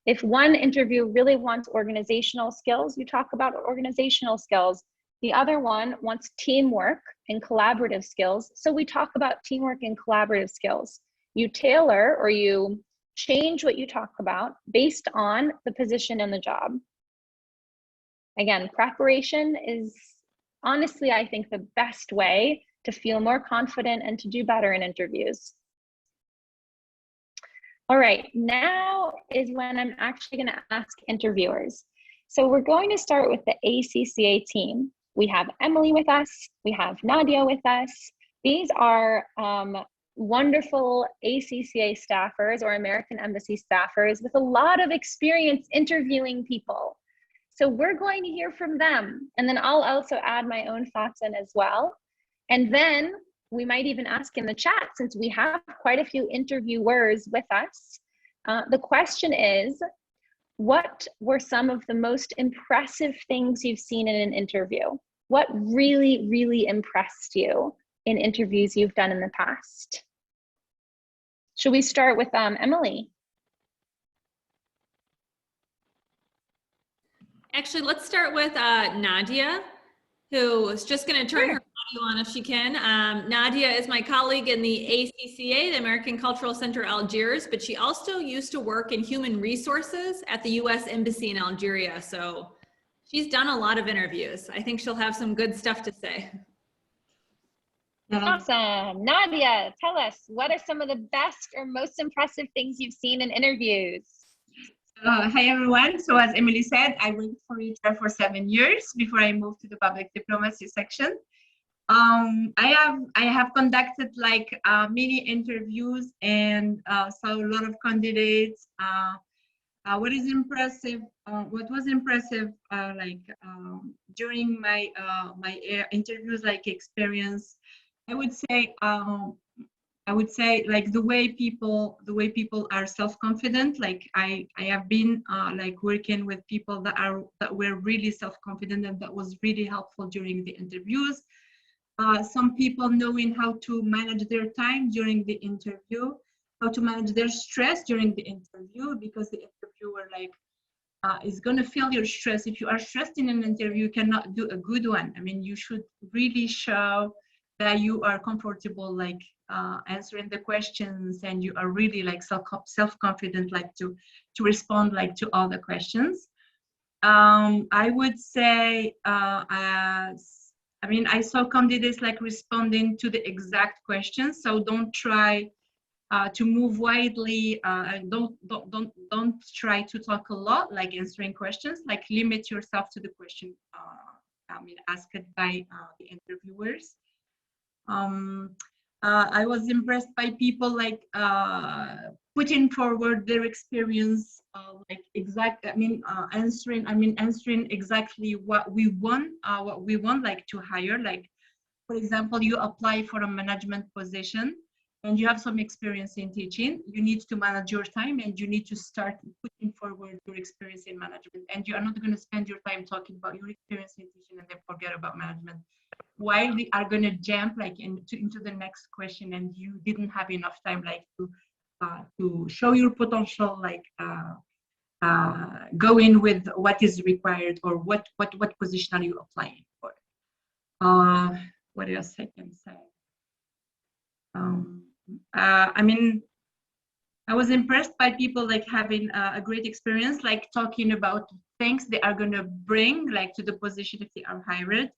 If one interview really wants organizational skills, you talk about organizational skills. The other one wants teamwork and collaborative skills, so we talk about teamwork and collaborative skills. You tailor or you change what you talk about based on the position and the job. Again, preparation is honestly, I think, the best way to feel more confident and to do better in interviews. All right, now is when I'm actually going to ask interviewers. So we're going to start with the ACCA team. We have Emily with us, we have Nadia with us. These are wonderful ACCA staffers or American Embassy staffers with a lot of experience interviewing people. So we're going to hear from them, and then I'll also add my own thoughts in as well. And then we might even ask in the chat, since we have quite a few interviewers with us. The question is, what were some of the most impressive things you've seen in an interview? What really, really impressed you in interviews you've done in the past? Should we start with Emily? Actually, let's start with Nadia, who is just going to turn her audio on if she can. Nadia is my colleague in the ACCA, the American Cultural Center Algiers, but she also used to work in human resources at the U.S. Embassy in Algeria. So she's done a lot of interviews. I think she'll have some good stuff to say. Awesome. Nadia, tell us, what are some of the best or most impressive things you've seen in interviews? Hi everyone. So as Emily said, I worked for Attire for 7 years before I moved to the public diplomacy section. I have conducted like many interviews and saw a lot of candidates. What was impressive during my interviews like experience, I would say like the way people are self-confident. Like I have been like working with people that were really self-confident, and that was really helpful during the interviews. Some people knowing how to manage their time during the interview, how to manage their stress during the interview, because the interviewer like is gonna feel your stress. If you are stressed in an interview, you cannot do a good one. I mean, you should really show that you are comfortable like answering the questions, and you are really like self-confident like to respond like to all the questions. I would say I saw candidates like responding to the exact questions, so don't try to move widely, and don't try to talk a lot like answering questions. Like limit yourself to the question asked by the interviewers. I was impressed by people like putting forward their experience, answering exactly what we want, like to hire. Like, for example, you apply for a management position and you have some experience in teaching. You need to manage your time and you need to start putting forward your experience in management. And you are not going to spend your time talking about your experience in teaching and then forget about management, while they are going to jump like into the next question, and you didn't have enough time like to show your potential, like go in with what is required, or what position are you applying for. What else I can say? I mean, I was impressed by people like having a great experience, like talking about things they are going to bring like to the position if they are hired.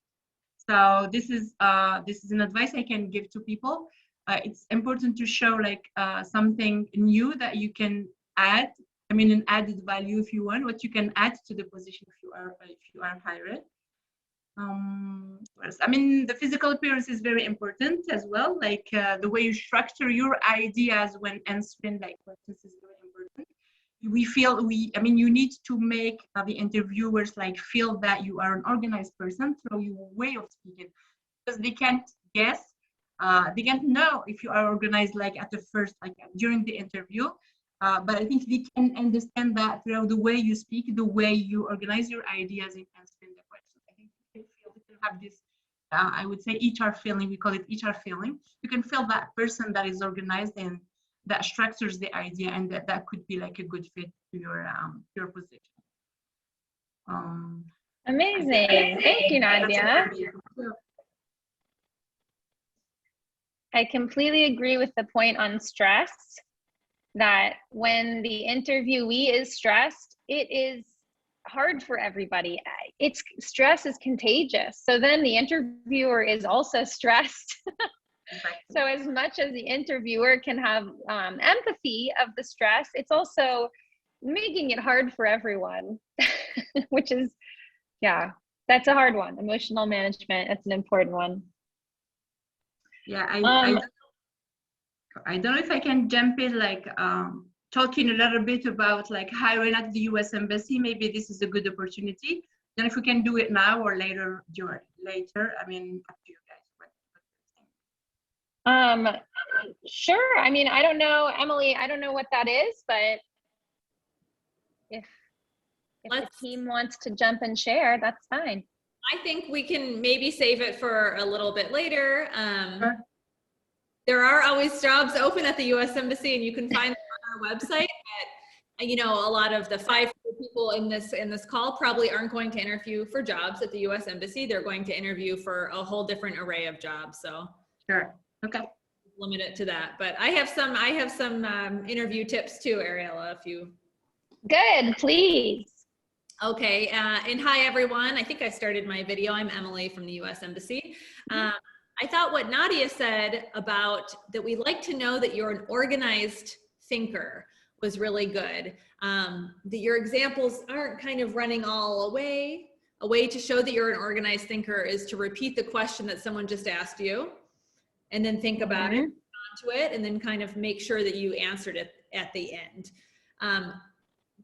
So this is an advice I can give to people. It's important to show like something new that you can add. I mean, an added value, if you want, what you can add to the position if you are hired. I mean, the physical appearance is very important as well. Like the way you structure your ideas when answering like questions is very important. I mean, you need to make the interviewers like feel that you are an organized person through your way of speaking, because they can't guess, they can't know if you are organized like at the first, like during the interview. But I think they can understand that through the way you speak, the way you organize your ideas in answering the questions. I think they can have this, I would say, HR feeling. We call it HR feeling. You can feel that person that is organized and that structures the idea, and that could be like a good fit to your position. Amazing. Thank you, Nadia. I completely agree with the point on stress, that when the interviewee is stressed, it is hard for everybody. Stress is contagious. So then the interviewer is also stressed. So as much as the interviewer can have empathy of the stress, it's also making it hard for everyone, which is, yeah, that's a hard one. Emotional management, that's an important one. Yeah, I don't know if I can jump in, like talking a little bit about like hiring at the U.S. Embassy. Maybe this is a good opportunity. Then if we can do it now or later, I mean, up to you guys. Sure. I mean, I don't know, Emily, I don't know what that is, but if the team wants to jump and share, that's fine. I think we can maybe save it for a little bit later. Sure. There are always jobs open at the U.S. Embassy, and you can find them on our website. But, you know, a lot of the 5 people in this call probably aren't going to interview for jobs at the U.S. Embassy. They're going to interview for a whole different array of jobs. So sure, okay, limit it to that. But I have some interview tips too, Ariella. If you good, please. Okay, and hi everyone. I think I started my video. I'm Emily from the U.S. Embassy. I thought what Nadia said about that we like to know that you're an organized thinker was really good. That your examples aren't kind of running all away. A way to show that you're an organized thinker is to repeat the question that someone just asked you, and then think about it, onto it, and then kind of make sure that you answered it at the end.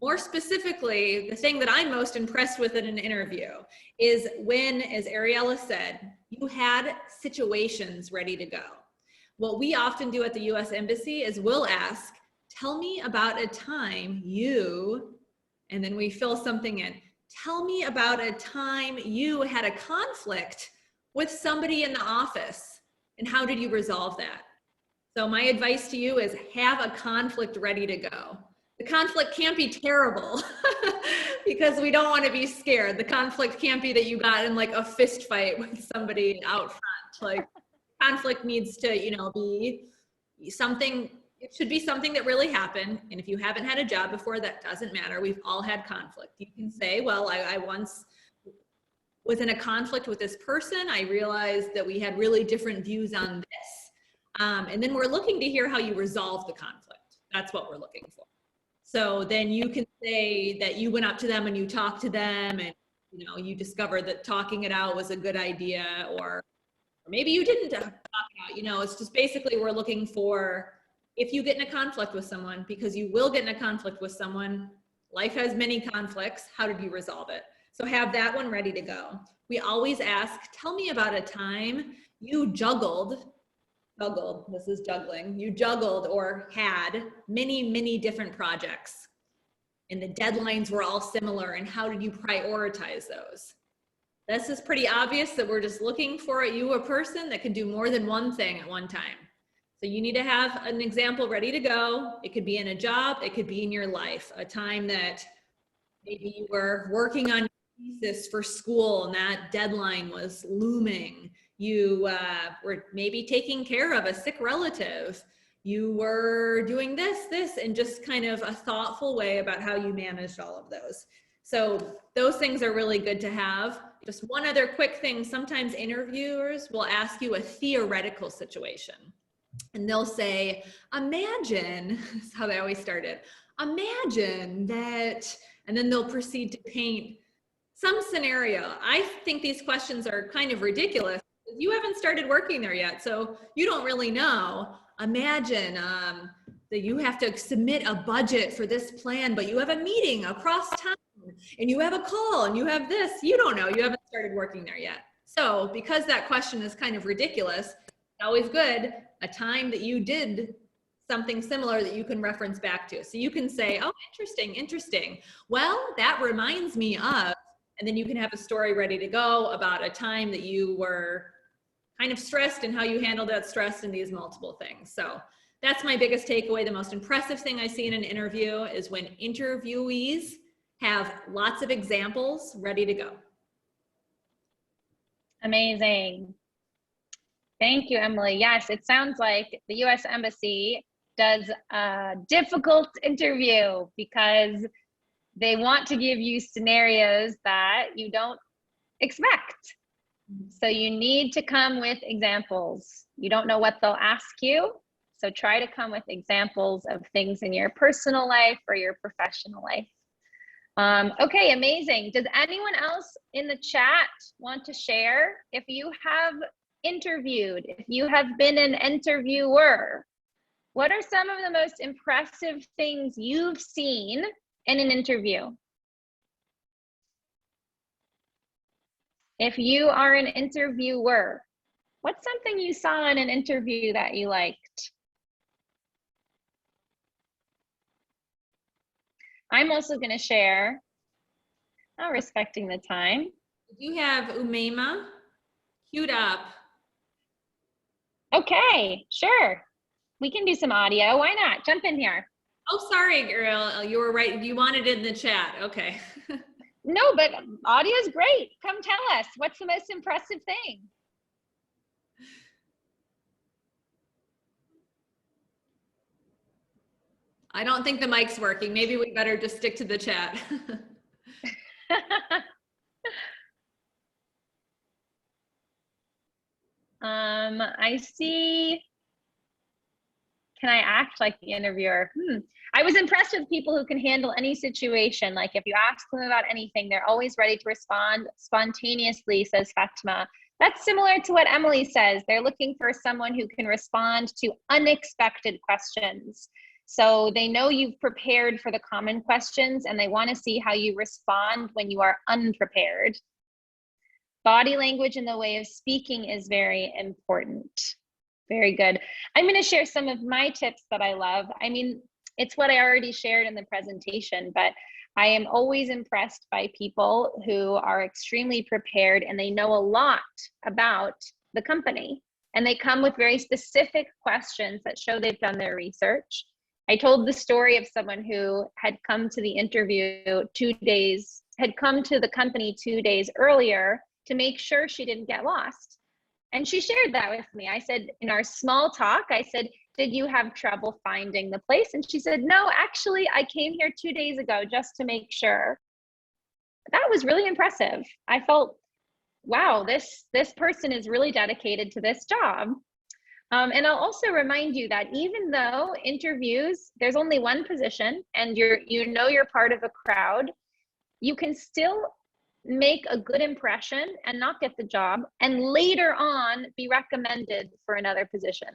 More specifically, the thing that I'm most impressed with in an interview is when, as Ariella said, you had situations ready to go. What we often do at the U.S. Embassy is we'll ask, tell me about a time you, and then we fill something in. Tell me about a time you had a conflict with somebody in the office, and how did you resolve that? So my advice to you is have a conflict ready to go. The conflict can't be terrible because we don't want to be scared. The conflict can't be that you got in like a fist fight with somebody out front. Like, conflict needs to, you know, be something, it should be something that really happened. And if you haven't had a job before, that doesn't matter. We've all had conflict. You can say, well, I once was in a conflict with this person. I realized that we had really different views on this. And then we're looking to hear how you resolve the conflict. That's what we're looking for. So then you can say that you went up to them and you talked to them, and you know, you discovered that talking it out was a good idea, or maybe you didn't talk about, you know, it's just basically we're looking for, if you get in a conflict with someone, because you will get in a conflict with someone, life has many conflicts, how did you resolve it? So have that one ready to go. We always ask, tell me about a time you juggled, this is juggling, you juggled or had many different projects and the deadlines were all similar, and how did you prioritize those? This is pretty obvious that we're just looking for a person that can do more than one thing at one time. So you need to have an example ready to go. It could be in a job, it could be in your life, a time that maybe you were working on your thesis for school and that deadline was looming. You were maybe taking care of a sick relative. You were doing this, and just kind of a thoughtful way about how you managed all of those. So those things are really good to have. Just one other quick thing, sometimes interviewers will ask you a theoretical situation. And they'll say, imagine, that's how they always started, imagine that, and then they'll proceed to paint some scenario. I think these questions are kind of ridiculous. You haven't started working there yet, so you don't really know. Imagine that you have to submit a budget for this plan, but you have a meeting across town, and you have a call, and you have this. You don't know. You haven't started working there yet. So because that question is kind of ridiculous, it's always good, a time that you did something similar that you can reference back to. So you can say, oh, interesting. Well, that reminds me of, and then you can have a story ready to go about a time that you were kind of stressed and how you handled that stress and these multiple things. So that's my biggest takeaway. The most impressive thing I see in an interview is when interviewees have lots of examples ready to go. Amazing. Thank you, Emily. Yes, it sounds like the U.S. Embassy does a difficult interview because they want to give you scenarios that you don't expect. So you need to come with examples. You don't know what they'll ask you, so try to come with examples of things in your personal life or your professional life. Okay, amazing. Does anyone else in the chat want to share? If you have interviewed, if you have been an interviewer, what are some of the most impressive things you've seen in an interview? If you are an interviewer, what's something you saw in an interview that you liked? I'm also going to share, respecting the time. You have Umaima queued up. Okay, sure. We can do some audio. Why not? Jump in here. Oh, sorry, girl. You were right. You wanted it in the chat. Okay. No, but audio is great. Come tell us. What's the most impressive thing? I don't think the mic's working. Maybe we better just stick to the chat. I see. Can I act like the interviewer? I was impressed with people who can handle any situation. Like if you ask them about anything, they're always ready to respond spontaneously, says Fatima. That's similar to what Emily says. They're looking for someone who can respond to unexpected questions. So they know you've prepared for the common questions and they want to see how you respond when you are unprepared. Body language and the way of speaking is very important. Very good. I'm going to share some of my tips that I love. I mean, it's what I already shared in the presentation, but I am always impressed by people who are extremely prepared and they know a lot about the company. And they come with very specific questions that show they've done their research. I told the story of someone who had come to the interview had come to the company 2 days earlier to make sure she didn't get lost. And she shared that with me. I said, in our small talk, I said, did you have trouble finding the place? And she said, no, actually, I came here 2 days ago just to make sure. That was really impressive. I felt, wow, this person is really dedicated to this job. And I'll also remind you that even though interviews, there's only one position and you know you're part of a crowd, you can still make a good impression and not get the job, and later on be recommended for another position.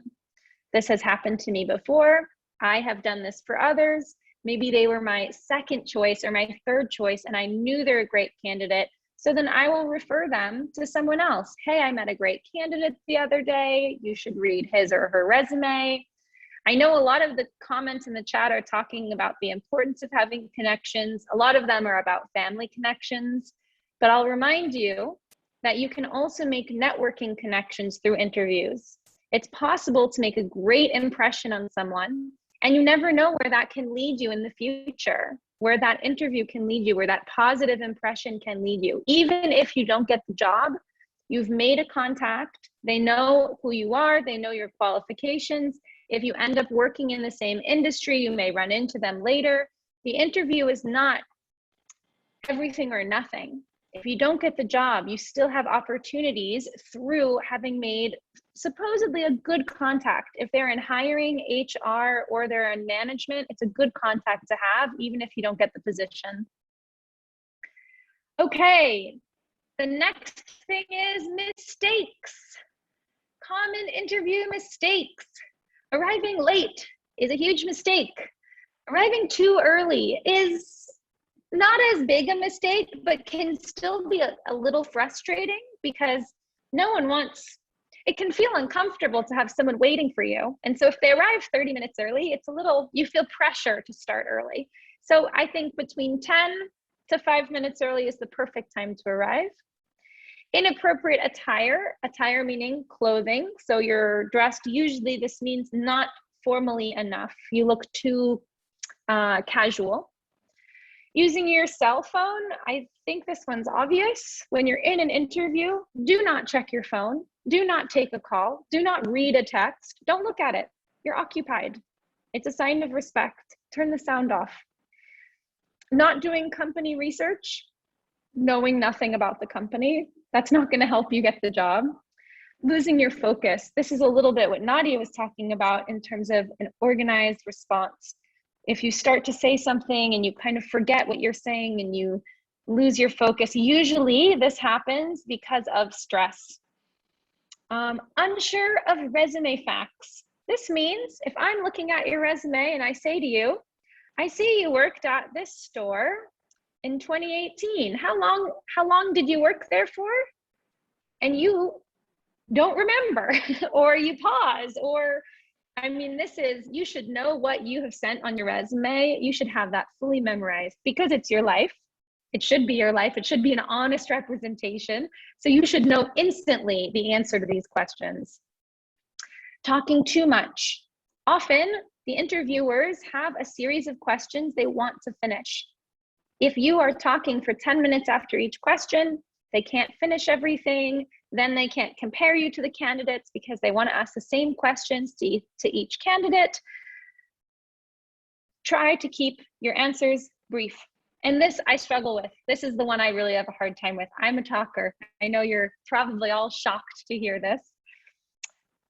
This has happened to me before. I have done this for others. Maybe they were my second choice or my third choice, and I knew they're a great candidate. So then I will refer them to someone else. Hey, I met a great candidate the other day. You should read his or her resume. I know a lot of the comments in the chat are talking about the importance of having connections. A lot of them are about family connections, but I'll remind you that you can also make networking connections through interviews. It's possible to make a great impression on someone, and you never know where that can lead you in the future, where that interview can lead you, where that positive impression can lead you. Even if you don't get the job, you've made a contact, they know who you are, they know your qualifications. If you end up working in the same industry, you may run into them later. The interview is not everything or nothing. If you don't get the job, you still have opportunities through having made supposedly a good contact. If they're in hiring, HR, or they're in management, it's a good contact to have, even if you don't get the position. Okay, the next thing is mistakes. Common interview mistakes. Arriving late is a huge mistake. Arriving too early is not as big a mistake, but can still be a little frustrating because no one wants, it can feel uncomfortable to have someone waiting for you. And so if they arrive 30 minutes early, it's a little, you feel pressure to start early. So I think between 10 to 5 minutes early is the perfect time to arrive. Inappropriate attire, attire meaning clothing. So you're dressed, usually this means not formally enough. You look too casual. Using your cell phone, I think this one's obvious. When you're in an interview, do not check your phone. Do not take a call. Do not read a text. Don't look at it. You're occupied. It's a sign of respect. Turn the sound off. Not doing company research, knowing nothing about the company. That's not going to help you get the job. Losing your focus. This is a little bit what Nadia was talking about in terms of an organized response. If you start to say something and you kind of forget what you're saying and you lose your focus, usually this happens because of stress. Unsure of resume facts. This means if I'm looking at your resume and I say to you, I see you worked at this store in 2018. How long did you work there for? And you don't remember, or you pause, or I mean, this is, you should know what you have sent on your resume. You should have that fully memorized because it's your life. It should be your life. It should be an honest representation. So you should know instantly the answer to these questions. Talking too much. Often the interviewers have a series of questions they want to finish. If you are talking for 10 minutes after each question, they can't finish everything. Then they can't compare you to the candidates because they want to ask the same questions to each candidate. Try to keep your answers brief. And this I struggle with. This is the one I really have a hard time with. I'm a talker. I know you're probably all shocked to hear this.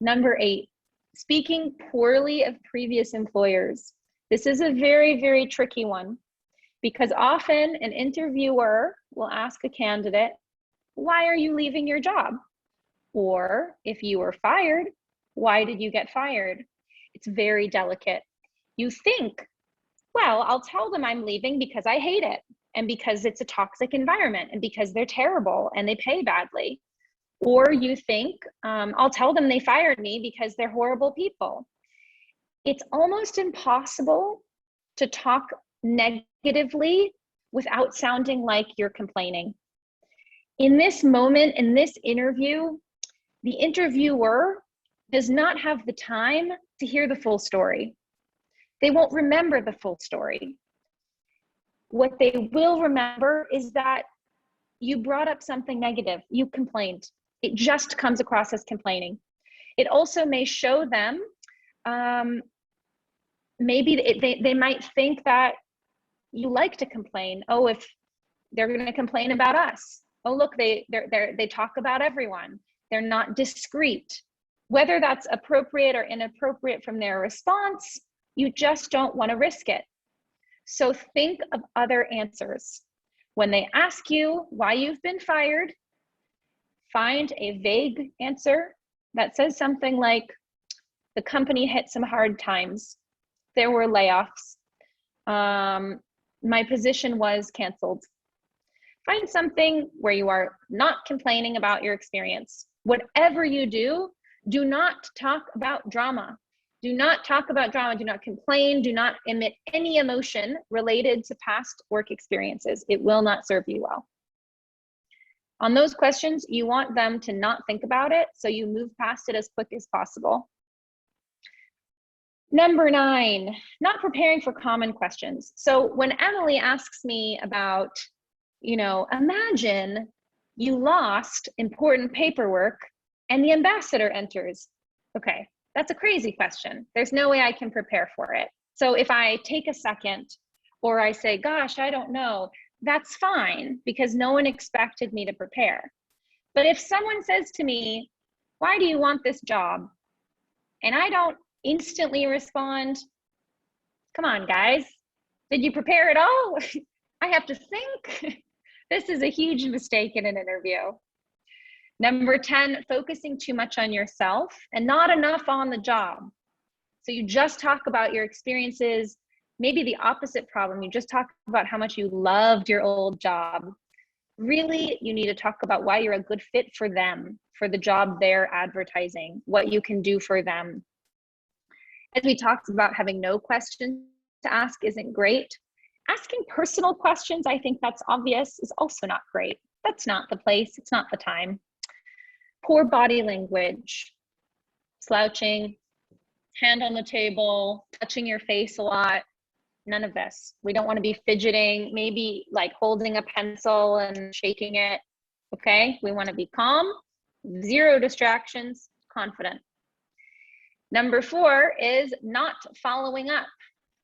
Number 8, speaking poorly of previous employers. This is a very, very tricky one because often an interviewer will ask a candidate, why are you leaving your job? Or if you were fired, why did you get fired? It's very delicate. You think, well, I'll tell them I'm leaving because I hate it and because it's a toxic environment and because they're terrible and they pay badly. Or you think, I'll tell them they fired me because they're horrible people. It's almost impossible to talk negatively without sounding like you're complaining. In this moment, in this interview, the interviewer does not have the time to hear the full story. They won't remember the full story. What they will remember is that you brought up something negative, you complained. It just comes across as complaining. It also may show them, maybe they might think that you like to complain. Oh, if they're gonna complain about us. Oh, look, they talk about everyone. They're not discreet. Whether that's appropriate or inappropriate from their response, you just don't want to risk it. So think of other answers. When they ask you why you've been fired, find a vague answer that says something like, the company hit some hard times. There were layoffs. My position was canceled. Find something where you are not complaining about your experience. Whatever you do, do not talk about drama. Do not talk about drama. Do not complain. Do not emit any emotion related to past work experiences. It will not serve you well. On those questions, you want them to not think about it, so you move past it as quick as possible. Number 9, not preparing for common questions. So when Emily asks me about, imagine you lost important paperwork and the ambassador enters. Okay, that's a crazy question. There's no way I can prepare for it. So if I take a second or I say, gosh, I don't know, that's fine because no one expected me to prepare. But if someone says to me, why do you want this job? And I don't instantly respond, come on, guys, did you prepare at all? I have to think. This is a huge mistake in an interview. Number 10, focusing too much on yourself and not enough on the job. So you just talk about your experiences, maybe the opposite problem. You just talk about how much you loved your old job. Really, you need to talk about why you're a good fit for them, for the job they're advertising, what you can do for them. As we talked about, having no questions to ask isn't great. Asking personal questions, I think that's obvious, is also not great. That's not the place, it's not the time. Poor body language, slouching, hand on the table, touching your face a lot, none of this. We don't want to be fidgeting, maybe like holding a pencil and shaking it, okay? We want to be calm, 0 distractions, confident. Number 4 is not following up.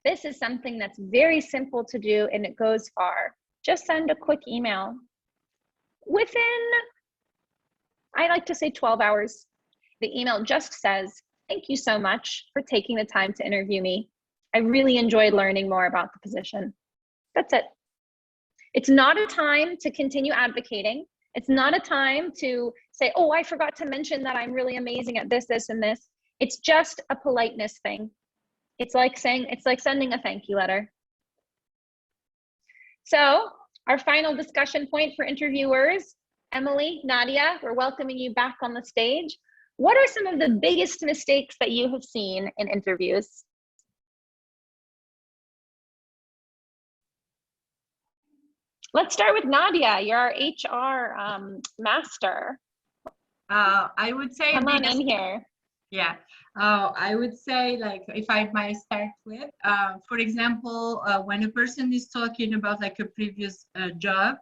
This is something that's very simple to do and it goes far. Just send a quick email. Within, I like to say 12 hours, the email just says, thank you so much for taking the time to interview me. I really enjoyed learning more about the position. That's it. It's not a time to continue advocating. It's not a time to say, oh, I forgot to mention that I'm really amazing at this, this, and this. It's just a politeness thing. It's like sending a thank you letter. So our final discussion point for interviewers, Emily, Nadia, we're welcoming you back on the stage. What are some of the biggest mistakes that you have seen in interviews? Let's start with Nadia. You're our HR master. I would say come on in here. Yeah, I would say, like, if I might start with, for example, when a person is talking about like a previous job,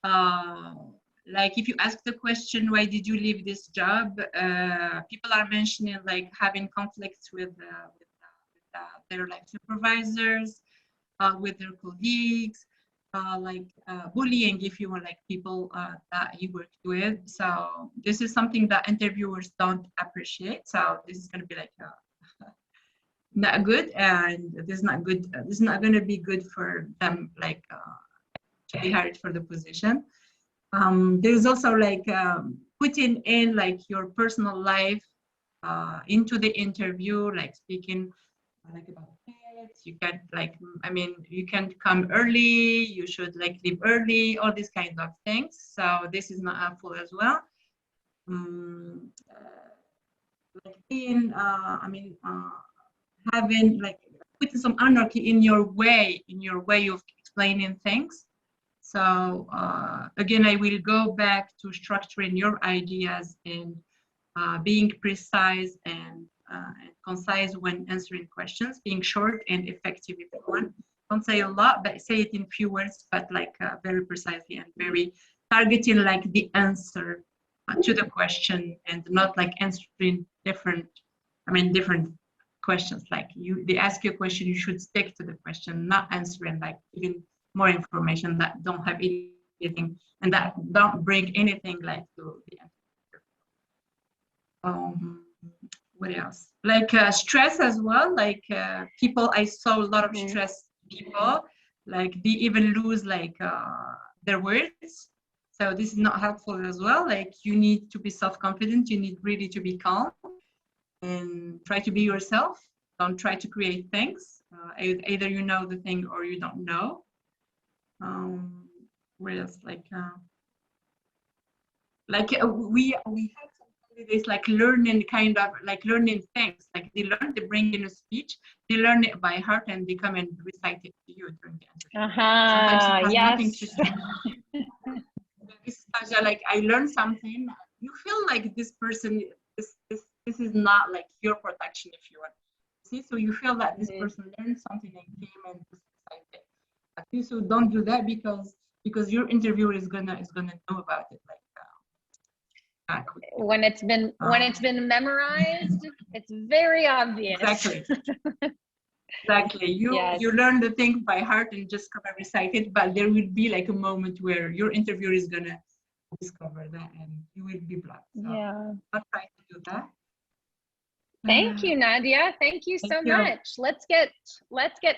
like if you ask the question, why did you leave this job? People are mentioning like having conflicts with their like supervisors, with their colleagues, bullying, if you want, like people that you worked with. So this is something that interviewers don't appreciate. So this is going to be like not good, and this is not good. This is not going to be good for them, like to be hired for the position. There's also like putting in like your personal life into the interview, like speaking like about pets. You can you can come early, you should like leave early, all these kinds of things. So this is not helpful as well. Like being having like putting some anarchy in your way of explaining things. So again, I will go back to structuring your ideas and being precise and concise when answering questions, being short and effective if you want. Don't say a lot, but say it in few words, but like very precisely and very targeting like the answer to the question, and not like answering different questions. Like they ask you a question, you should stick to the question, not answering like even more information that don't have anything and that don't bring anything like to the answer. What else? Like stress as well. Like people, I saw a lot of stressed people. Like they even lose like their words. So this is not helpful as well. Like you need to be self-confident. You need really to be calm and try to be yourself. Don't try to create things. Either you know the thing or you don't know. Whereas we had some candidates like learning learning things. Like they bring in a speech, they learn it by heart and they come and recite it to you during the interview. Sometimes it has nothing to do. Like I learned something. You feel like this person, this is not like your protection if you want. See, so you feel that this person learned something and came and just recited it. So don't do that because your interviewer is gonna know about it. Like when it's been memorized, it's very obvious. Exactly. Exactly. You learn the thing by heart and just come and recite it, but there will be like a moment where your interviewer is gonna discover that and you will be blocked. So not try to do that. Thank you, Nadia. Thank you so much. Let's get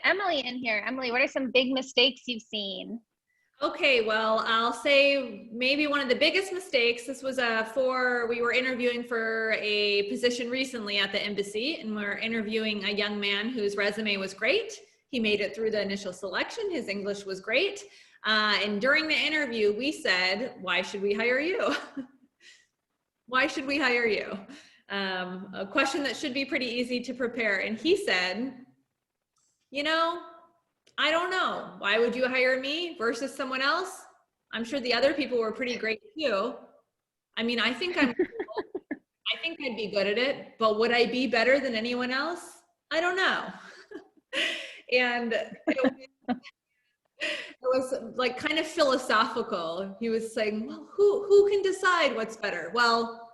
Emily in here. Emily, what are some big mistakes you've seen? Okay, well, I'll say maybe one of the biggest mistakes, this was we were interviewing for a position recently at the embassy, and we're interviewing a young man whose resume was great. He made it through the initial selection. His English was great. And during the interview, we said, why should we hire you? Why should we hire you? A question that should be pretty easy to prepare. And he said, I don't know. Why would you hire me versus someone else? I'm sure the other people were pretty great too. I mean, I think I think I'd be good at it, but would I be better than anyone else? I don't know. And it was like kind of philosophical. He was saying, well, who can decide what's better? Well,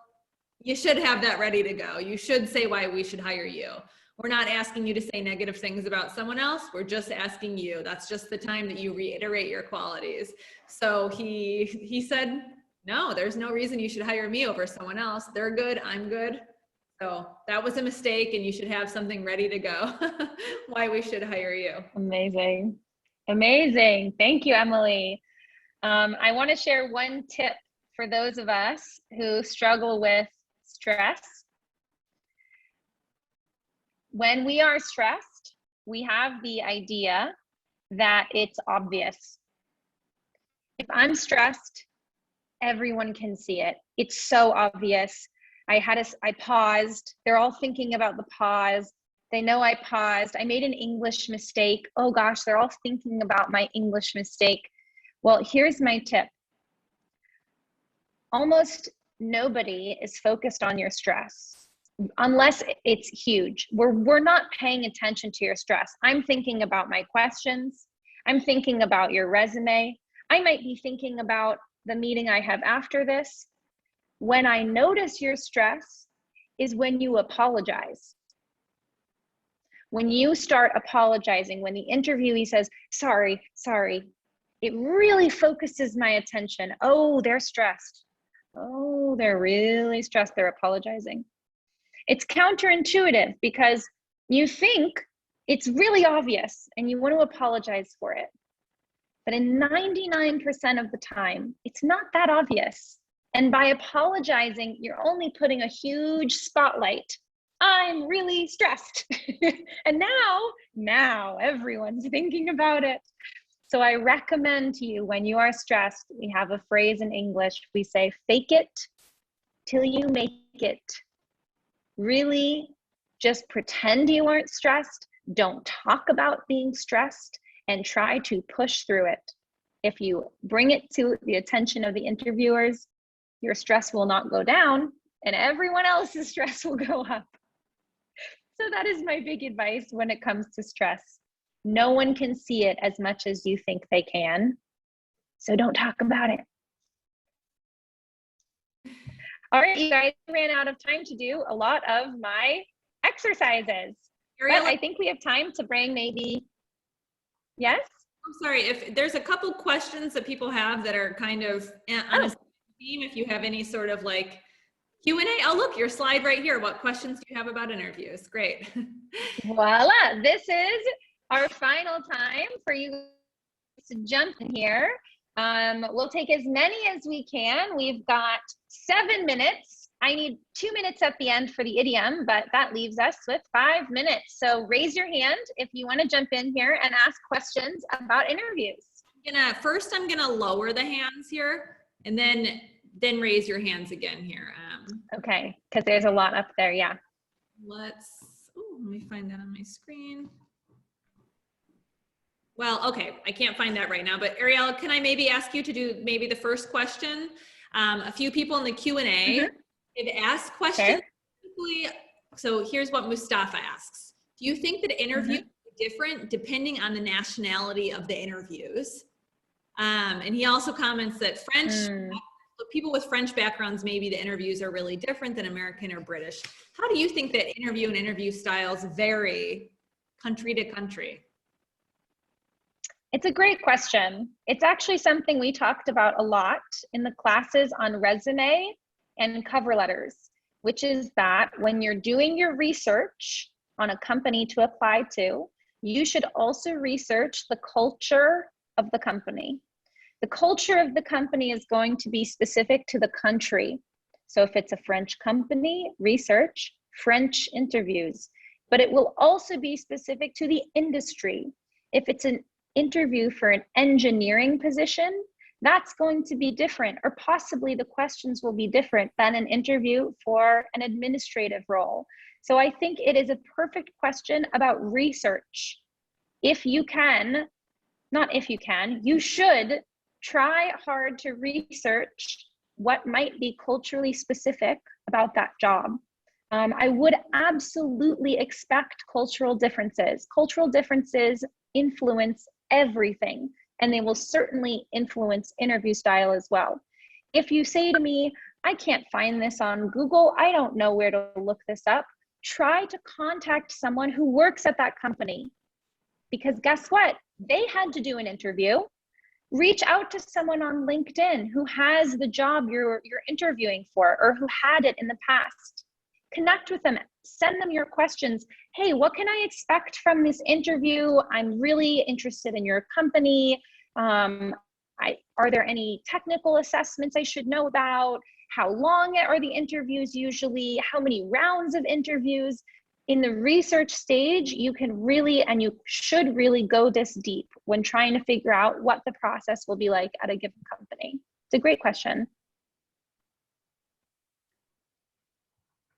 you should have that ready to go. You should say why we should hire you. We're not asking you to say negative things about someone else. We're just asking you. That's just the time that you reiterate your qualities. So he said, no, there's no reason you should hire me over someone else. They're good, I'm good. So that was a mistake and you should have something ready to go. Why we should hire you. Amazing. Amazing. Thank you, Emily. I want to share one tip for those of us who struggle with stress. When we are stressed, we have the idea that it's obvious. If I'm stressed, everyone can see it. It's so obvious. I paused. They're all thinking about the pause. They know I paused. I made an English mistake. Oh gosh, they're all thinking about my English mistake. Well, here's my tip. Almost nobody is focused on your stress unless it's huge. We're not paying attention to your stress. I'm thinking about my questions. I'm thinking about your resume. I might be thinking about the meeting I have after this. When I notice your stress is when you apologize. When you start apologizing, when the interviewee says, sorry, it really focuses my attention. Oh, they're stressed. Oh, they're really stressed. They're apologizing. It's counterintuitive because you think it's really obvious and you want to apologize for it. But in 99% of the time, it's not that obvious. And by apologizing, you're only putting a huge spotlight. I'm really stressed. And now everyone's thinking about it. So I recommend to you, when you are stressed, we have a phrase in English. We say, fake it till you make it. Really just pretend you aren't stressed. Don't talk about being stressed and try to push through it. If you bring it to the attention of the interviewers, your stress will not go down and everyone else's stress will go up. So that is my big advice when it comes to stress. No one can see it as much as you think they can. So don't talk about it. All right, you guys, ran out of time to do a lot of my exercises. But I think we have time to bring maybe, yes? I'm sorry, if there's a couple questions that people have that are kind of on a theme, if you have any sort of like Q&A. Oh, look, your slide right here. What questions do you have about interviews? Great. Voila, this is our final time for you to jump in here. We'll take as many as we can. We've got 7 minutes. I need 2 minutes at the end for the idiom, but that leaves us with 5 minutes. So raise your hand if you want to jump in here and ask questions about interviews. First, I'm gonna lower the hands here, and then raise your hands again here. Okay, because there's a lot up there, yeah. Let me find that on my screen. Well, okay, I can't find that right now, but Ariel, can I maybe ask you to do maybe the first question? A few people in the Q&A have asked questions. Okay. So here's what Mustafa asks. Do you think that interviews are different depending on the nationality of the interviews? And he also comments that people with French backgrounds, maybe the interviews are really different than American or British. How do you think that interview styles vary country to country? It's a great question. It's actually something we talked about a lot in the classes on resume and cover letters, which is that when you're doing your research on a company to apply to, you should also research the culture of the company. The culture of the company is going to be specific to the country. So if it's a French company, research French interviews, but it will also be specific to the industry. If it's an interview for an engineering position, that's going to be different, or possibly the questions will be different than an interview for an administrative role. So I think it is a perfect question about research. If you can, not if you can, you should try hard to research what might be culturally specific about that job. I would absolutely expect cultural differences. Cultural differences influence everything, and they will certainly influence interview style as well. If you say to me, I can't find this on Google, I don't know where to look this up, try to contact someone who works at that company. Because guess what? They had to do an interview. Reach out to someone on LinkedIn who has the job you're interviewing for, or who had it in the past. Connect with them, send them your questions. Hey, what can I expect from this interview? I'm really interested in your company. Are there any technical assessments I should know about? How long are the interviews usually? How many rounds of interviews? In the research stage, you can really, and you should really go this deep when trying to figure out what the process will be like at a given company. It's a great question.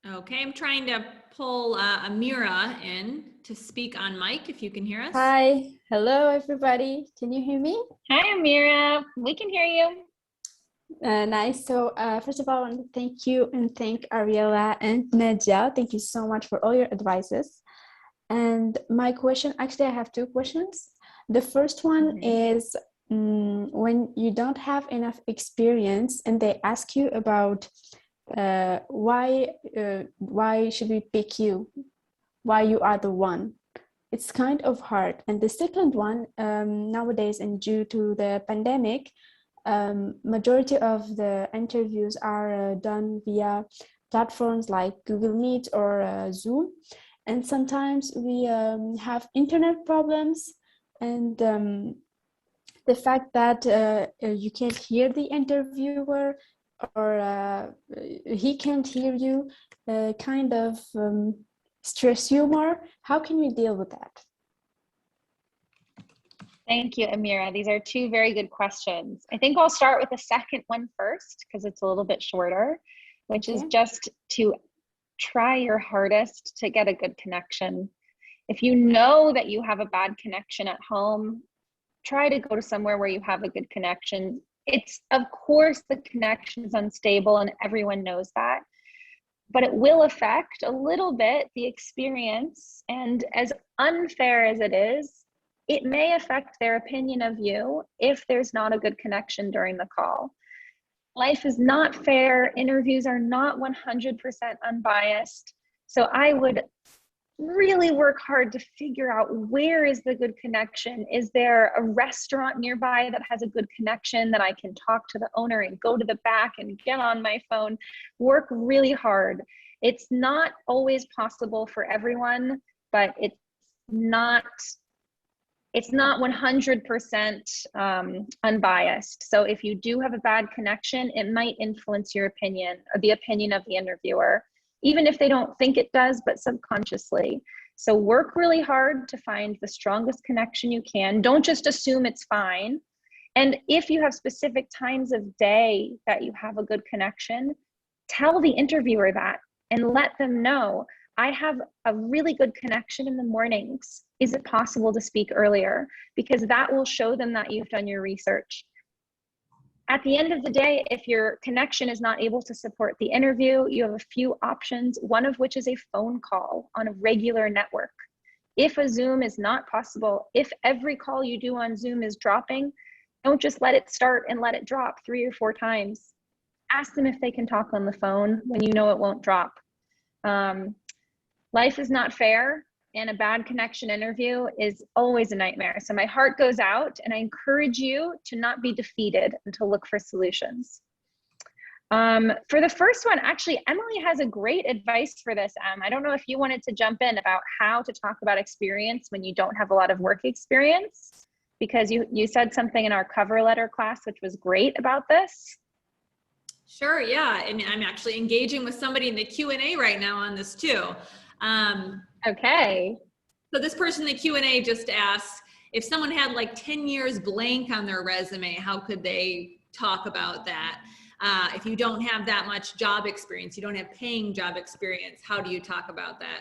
Okay, I'm trying to pull Amira in to speak on mic, if you can hear us. Hi, hello everybody. Can you hear me? Hi Amira, we can hear you. Nice. So first of all, I want to thank you and thank Ariella and Nadia. Thank you so much for all your advices. And my question, actually I have two questions. The first one is when you don't have enough experience and they ask you about why should we pick you? Why you are the one? It's kind of hard. And the second one, nowadays and due to the pandemic, majority of the interviews are done via platforms like Google Meet or Zoom. And sometimes we have internet problems, and the fact that you can't hear the interviewer or he can't hear you kind of stress you more. How can you deal with that? Thank you, Amira. These are two very good questions. I think I'll start with the second one first because it's a little bit shorter, which is just to try your hardest to get a good connection. If you know that you have a bad connection at home, try to go to somewhere where you have a good connection. It's, of course, the connection is unstable and everyone knows that, but it will affect a little bit the experience. And as unfair as it is, it may affect their opinion of you if there's not a good connection during the call. Life is not fair. Interviews are not 100% unbiased. So I would really work hard to figure out where is the good connection. Is there a restaurant nearby that has a good connection that I can talk to the owner and go to the back and get on my phone? Work really hard. It's not always possible for everyone, but it's not 100% unbiased. So if you do have a bad connection, it might influence your opinion or the opinion of the interviewer, even if they don't think it does, but subconsciously. So work really hard to find the strongest connection you can. Don't just assume it's fine. And if you have specific times of day that you have a good connection, tell the interviewer that and let them know, I have a really good connection in the mornings. Is it possible to speak earlier? Because that will show them that you've done your research. At the end of the day, if your connection is not able to support the interview, you have a few options, one of which is a phone call on a regular network. If a Zoom is not possible, if every call you do on Zoom is dropping, don't just let it start and let it drop 3 or 4 times. Ask them if they can talk on the phone when you know it won't drop. Life is not fair, and a bad connection interview is always a nightmare. So my heart goes out, and I encourage you to not be defeated and to look for solutions. For the first one, actually, Emily has a great advice for this. I don't know if you wanted to jump in about how to talk about experience when you don't have a lot of work experience, because you said something in our cover letter class, which was great about this. Sure, yeah, and I'm actually engaging with somebody in the Q&A right now on this too. Okay. So this person in the Q&A just asked, if someone had like 10 years blank on their resume, how could they talk about that? If you don't have that much job experience, you don't have paying job experience, how do you talk about that?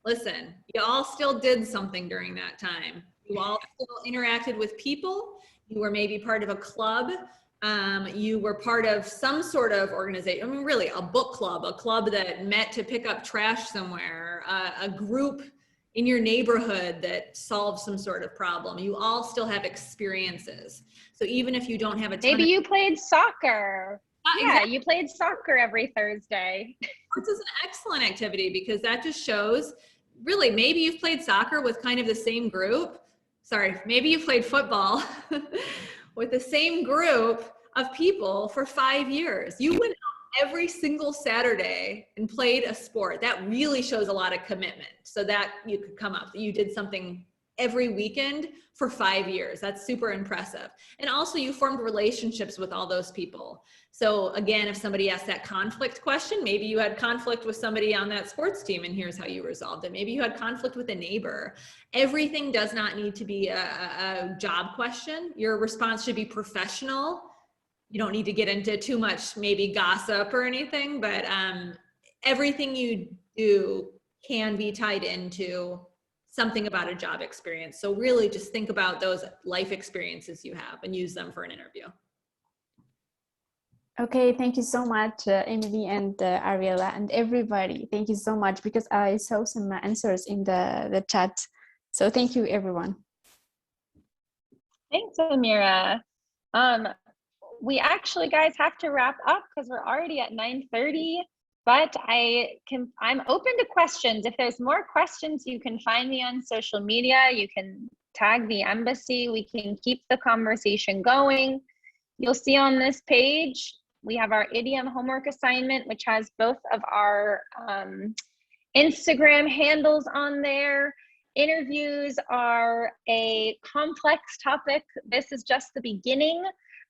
Listen, you all still did something during that time. You all still interacted with people. You were maybe part of a club. You were part of some sort of organization. I mean, really a book club, a club that met to pick up trash somewhere, a group in your neighborhood that solved some sort of problem. You all still have experiences. So even if you don't have a ton Maybe you played soccer. Yeah, exactly. you played soccer every Thursday. Sports is an excellent activity because that just shows, really, maybe you've played soccer with kind of the same group. Sorry, maybe you played football with the same group of people for 5 years. You went out every single Saturday and played a sport. That really shows a lot of commitment. So that you could come up, you did something every weekend for 5 years. That's super impressive. And also you formed relationships with all those people. So again, if somebody asks that conflict question, maybe you had conflict with somebody on that sports team and here's how you resolved it. Maybe you had conflict with a neighbor. Everything does not need to be a job question. Your response should be professional. You don't need to get into too much maybe gossip or anything, but everything you do can be tied into something about a job experience. So really just think about those life experiences you have and use them for an interview. Okay, thank you so much, Emily and Ariella and everybody. Thank you so much because I saw some answers in the chat. So thank you, everyone. Thanks, Amira. We actually, guys, have to wrap up because we're already at 9:30. But I'm open to questions. If there's more questions, you can find me on social media. You can tag the embassy. We can keep the conversation going. You'll see on this page, we have our idiom homework assignment, which has both of our Instagram handles on there. Interviews are a complex topic. This is just the beginning.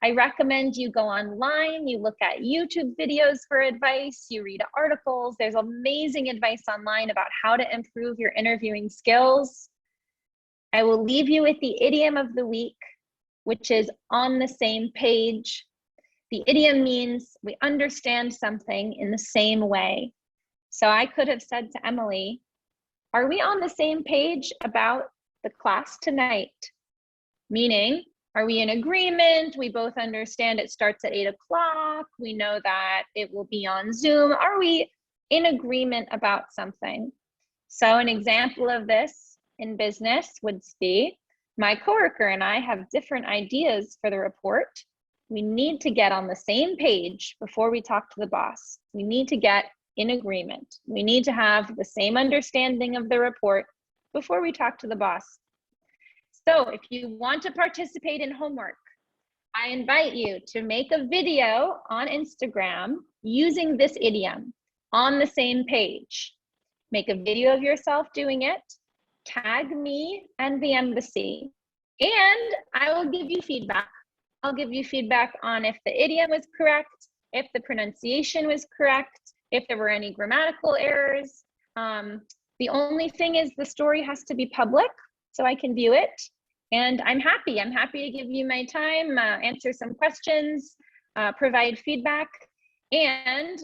I recommend you go online, you look at YouTube videos for advice, you read articles. There's amazing advice online about how to improve your interviewing skills. I will leave you with the idiom of the week, which is on the same page. The idiom means we understand something in the same way. So I could have said to Emily, are we on the same page about the class tonight? Meaning, are we in agreement? We both understand it starts at 8 o'clock. We know that it will be on Zoom. Are we in agreement about something? So an example of this in business would be, my coworker and I have different ideas for the report. We need to get on the same page before we talk to the boss. We need to get in agreement. We need to have the same understanding of the report before we talk to the boss. So if you want to participate in homework, I invite you to make a video on Instagram using this idiom, on the same page. Make a video of yourself doing it, tag me and the embassy. And I will give you feedback. I'll give you feedback on if the idiom was correct, if the pronunciation was correct, if there were any grammatical errors. The only thing is the story has to be public so I can view it. And I'm happy to give you my time, answer some questions, provide feedback, and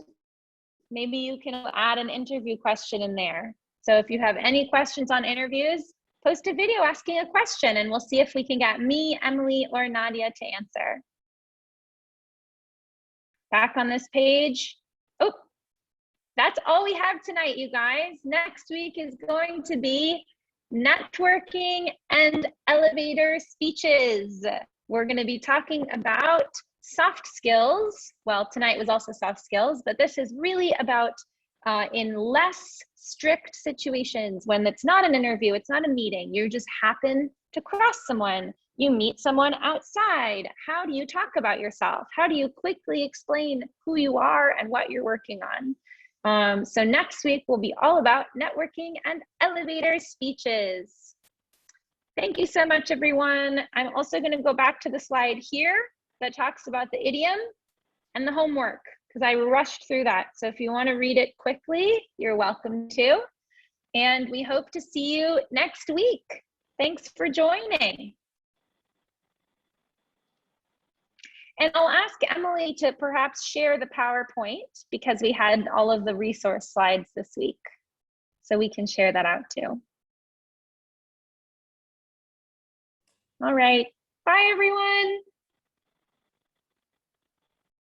maybe you can add an interview question in there. So if you have any questions on interviews, post a video asking a question and we'll see if we can get me, Emily, or Nadia to answer. Back on this page. Oh, that's all we have tonight, you guys. Next week is going to be networking and elevator speeches. We're going to be talking about soft skills. Well, tonight was also soft skills, but this is really about in less strict situations, when it's not an interview, it's not a meeting, you just happen to cross someone, you meet someone outside. How do you talk about yourself? How do you quickly explain who you are and what you're working on? So next week will be all about networking and elevator speeches. Thank you so much, everyone. I'm also going to go back to the slide here that talks about the idiom and the homework, because I rushed through that. So if you want to read it quickly, you're welcome to. And we hope to see you next week. Thanks for joining. And I'll ask Emily to perhaps share the PowerPoint, because we had all of the resource slides this week. So we can share that out too. All right. Bye, everyone.